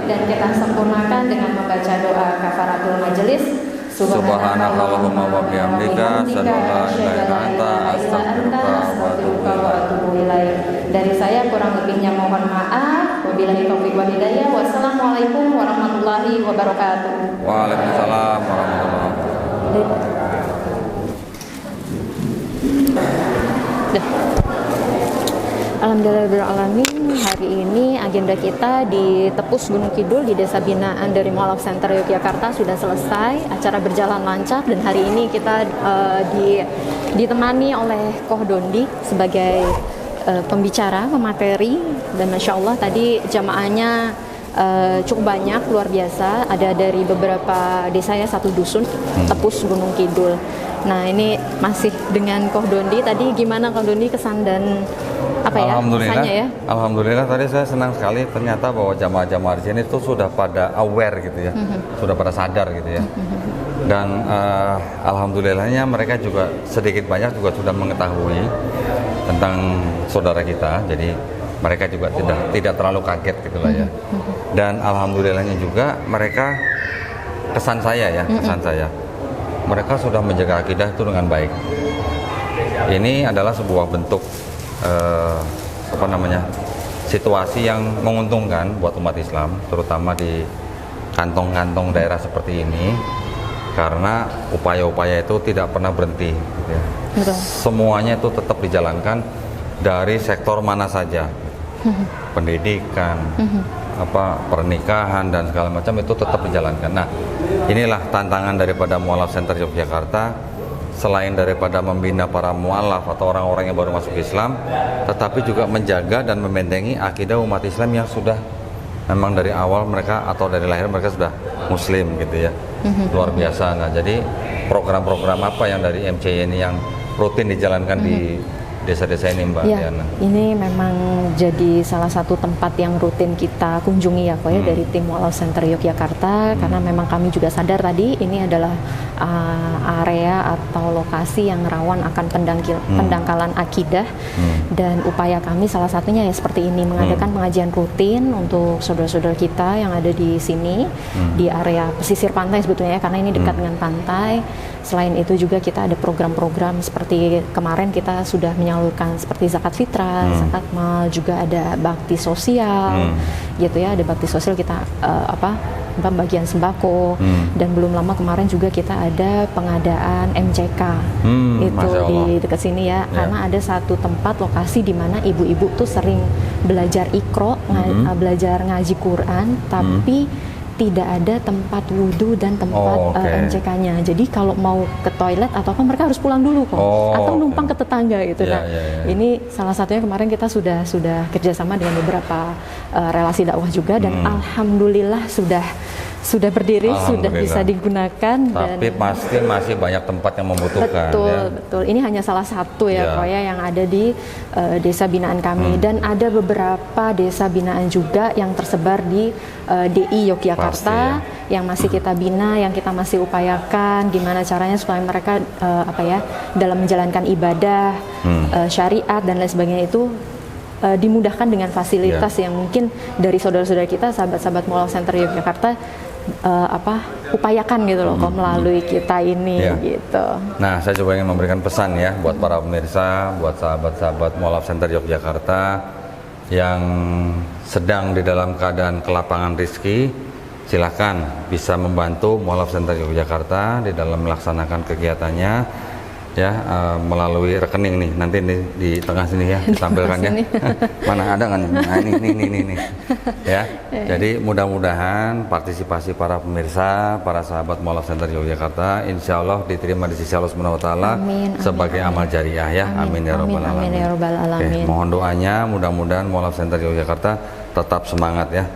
Dan kita sempurnakan dengan membaca doa kafaratul majelis. Subhanakallahumma wa bihamdika asyhadu an la ilaha illa anta astaghfiruka wa atubu ilaik. Dari saya kurang lebihnya mohon maaf. Wabillahi taufiq wal hidayah. Wassalamualaikum warahmatullahi wabarakatuh. Waalaikumsalam warahmatullahi wabarakatuh. Alhamdulillahirrahmanirrahim. Hari ini agenda kita di Tepus Gunung Kidul di Desa Binaan dari Mualaf Center Yogyakarta sudah selesai. Acara berjalan lancar dan hari ini kita ditemani oleh Koh Dondi sebagai pembicara, pemateri, dan Masya Allah tadi jamaahnya cukup banyak, luar biasa. Ada dari beberapa desa ya, satu dusun Tepus Gunung Kidul. Nah ini masih dengan Koh Dondi. Tadi gimana Koh Dondi kesan dan apa ya kesannya ya? Alhamdulillah tadi saya senang sekali ternyata bahwa jamaah-jamaah di sini itu sudah pada aware gitu ya, sudah pada sadar gitu ya. Dan alhamdulillahnya mereka juga sedikit banyak juga sudah mengetahui tentang saudara kita. Jadi mereka juga tidak terlalu kaget gitu lah ya. Dan alhamdulillahnya juga mereka kesan saya mereka sudah menjaga akidah itu dengan baik. Ini adalah sebuah bentuk situasi yang menguntungkan buat umat Islam, terutama di kantong-kantong daerah seperti ini, karena upaya-upaya itu tidak pernah berhenti gitu ya. Semuanya itu tetap dijalankan dari sektor mana saja, pendidikan, pernikahan dan segala macam itu tetap dijalankan. Nah, inilah tantangan daripada Mualaf Center Yogyakarta. Selain daripada membina para mualaf atau orang-orang yang baru masuk Islam, tetapi juga menjaga dan membentengi akidah umat Islam yang sudah memang dari awal mereka atau dari lahir mereka sudah Muslim gitu ya. Luar biasa. Nah, jadi program-program apa yang dari MCY ini yang rutin dijalankan di desa-desa ini Mbak Diana? Ini memang jadi salah satu tempat yang rutin kita kunjungi ya Koh ya, dari tim Mualaf Center Yogyakarta, karena memang kami juga sadar tadi ini adalah area atau lokasi yang rawan akan pendangkalan akidah, dan upaya kami salah satunya ya seperti ini, mengadakan pengajian rutin untuk saudara-saudara kita yang ada di sini di area pesisir pantai sebetulnya ya, karena ini dekat dengan pantai. Selain itu juga kita ada program-program seperti kemarin kita sudah menyalurkan seperti zakat fitrah, zakat mal, juga ada bakti sosial gitu ya, ada bakti sosial kita pembagian sembako, dan belum lama kemarin juga kita ada pengadaan MCK itu di dekat sini ya, karena ada satu tempat lokasi di mana ibu-ibu tuh sering belajar Iqra, belajar ngaji Quran, tapi tidak ada tempat wudhu dan tempat MCK-nya. Jadi kalau mau ke toilet atau apa mereka harus pulang dulu kok, atau numpang ke tetangga gitu. Ini salah satunya kemarin kita sudah kerjasama dengan beberapa relasi dakwah juga, dan alhamdulillah sudah berdiri, sudah bisa digunakan. Tapi pasti masih banyak tempat yang membutuhkan. Betul. Ini hanya salah satu ya Koh ya, yang ada di desa binaan kami, dan ada beberapa desa binaan juga yang tersebar di DI Yogyakarta yang masih kita bina, yang kita masih upayakan gimana caranya supaya mereka dalam menjalankan ibadah syariat dan lain sebagainya itu dimudahkan dengan fasilitas yang mungkin dari saudara-saudara kita, sahabat-sahabat Mualaf Center Yogyakarta upayakan gitu loh kok melalui kita ini gitu. Nah, saya coba ingin memberikan pesan ya buat para pemirsa, buat sahabat-sahabat Mualaf Center Yogyakarta yang sedang di dalam keadaan kelapangan rezeki. Silakan bisa membantu Mualaf Center Yogyakarta di dalam melaksanakan kegiatannya ya, melalui rekening nih, nanti di tengah sini ya ditampilkan ya. Mana ada kan? Nah, ini ya. Jadi mudah-mudahan partisipasi para pemirsa, para sahabat Mualaf Center Yogyakarta insya Allah diterima di sisi Allah Subhanahu wa taala sebagai amal jariah ya. Amin ya rabbal alamin. Mohon doanya, mudah-mudahan Mualaf Center Yogyakarta tetap semangat ya.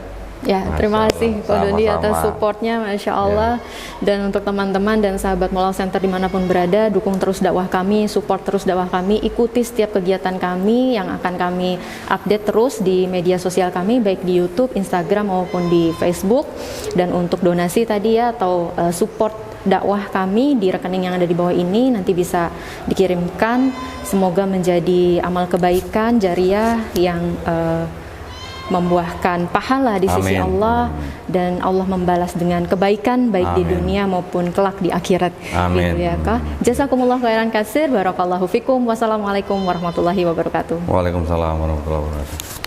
Ya, terima kasih Koh Dondi atas supportnya, Masya Allah. Dan untuk teman-teman dan sahabat Mualaf Center dimanapun berada, dukung terus dakwah kami, support terus dakwah kami, ikuti setiap kegiatan kami yang akan kami update terus di media sosial kami, baik di YouTube, Instagram maupun di Facebook. Dan untuk donasi tadi ya, atau support dakwah kami di rekening yang ada di bawah ini nanti bisa dikirimkan. Semoga menjadi amal kebaikan jariah yang membuahkan pahala di sisi Allah, dan Allah membalas dengan kebaikan baik di dunia maupun kelak di akhirat. Gitu ya Kak. Jazakumullah khairan katsir, barakallahu fikum. Wassalamualaikum warahmatullahi wabarakatuh. Waalaikumsalam warahmatullahi wabarakatuh.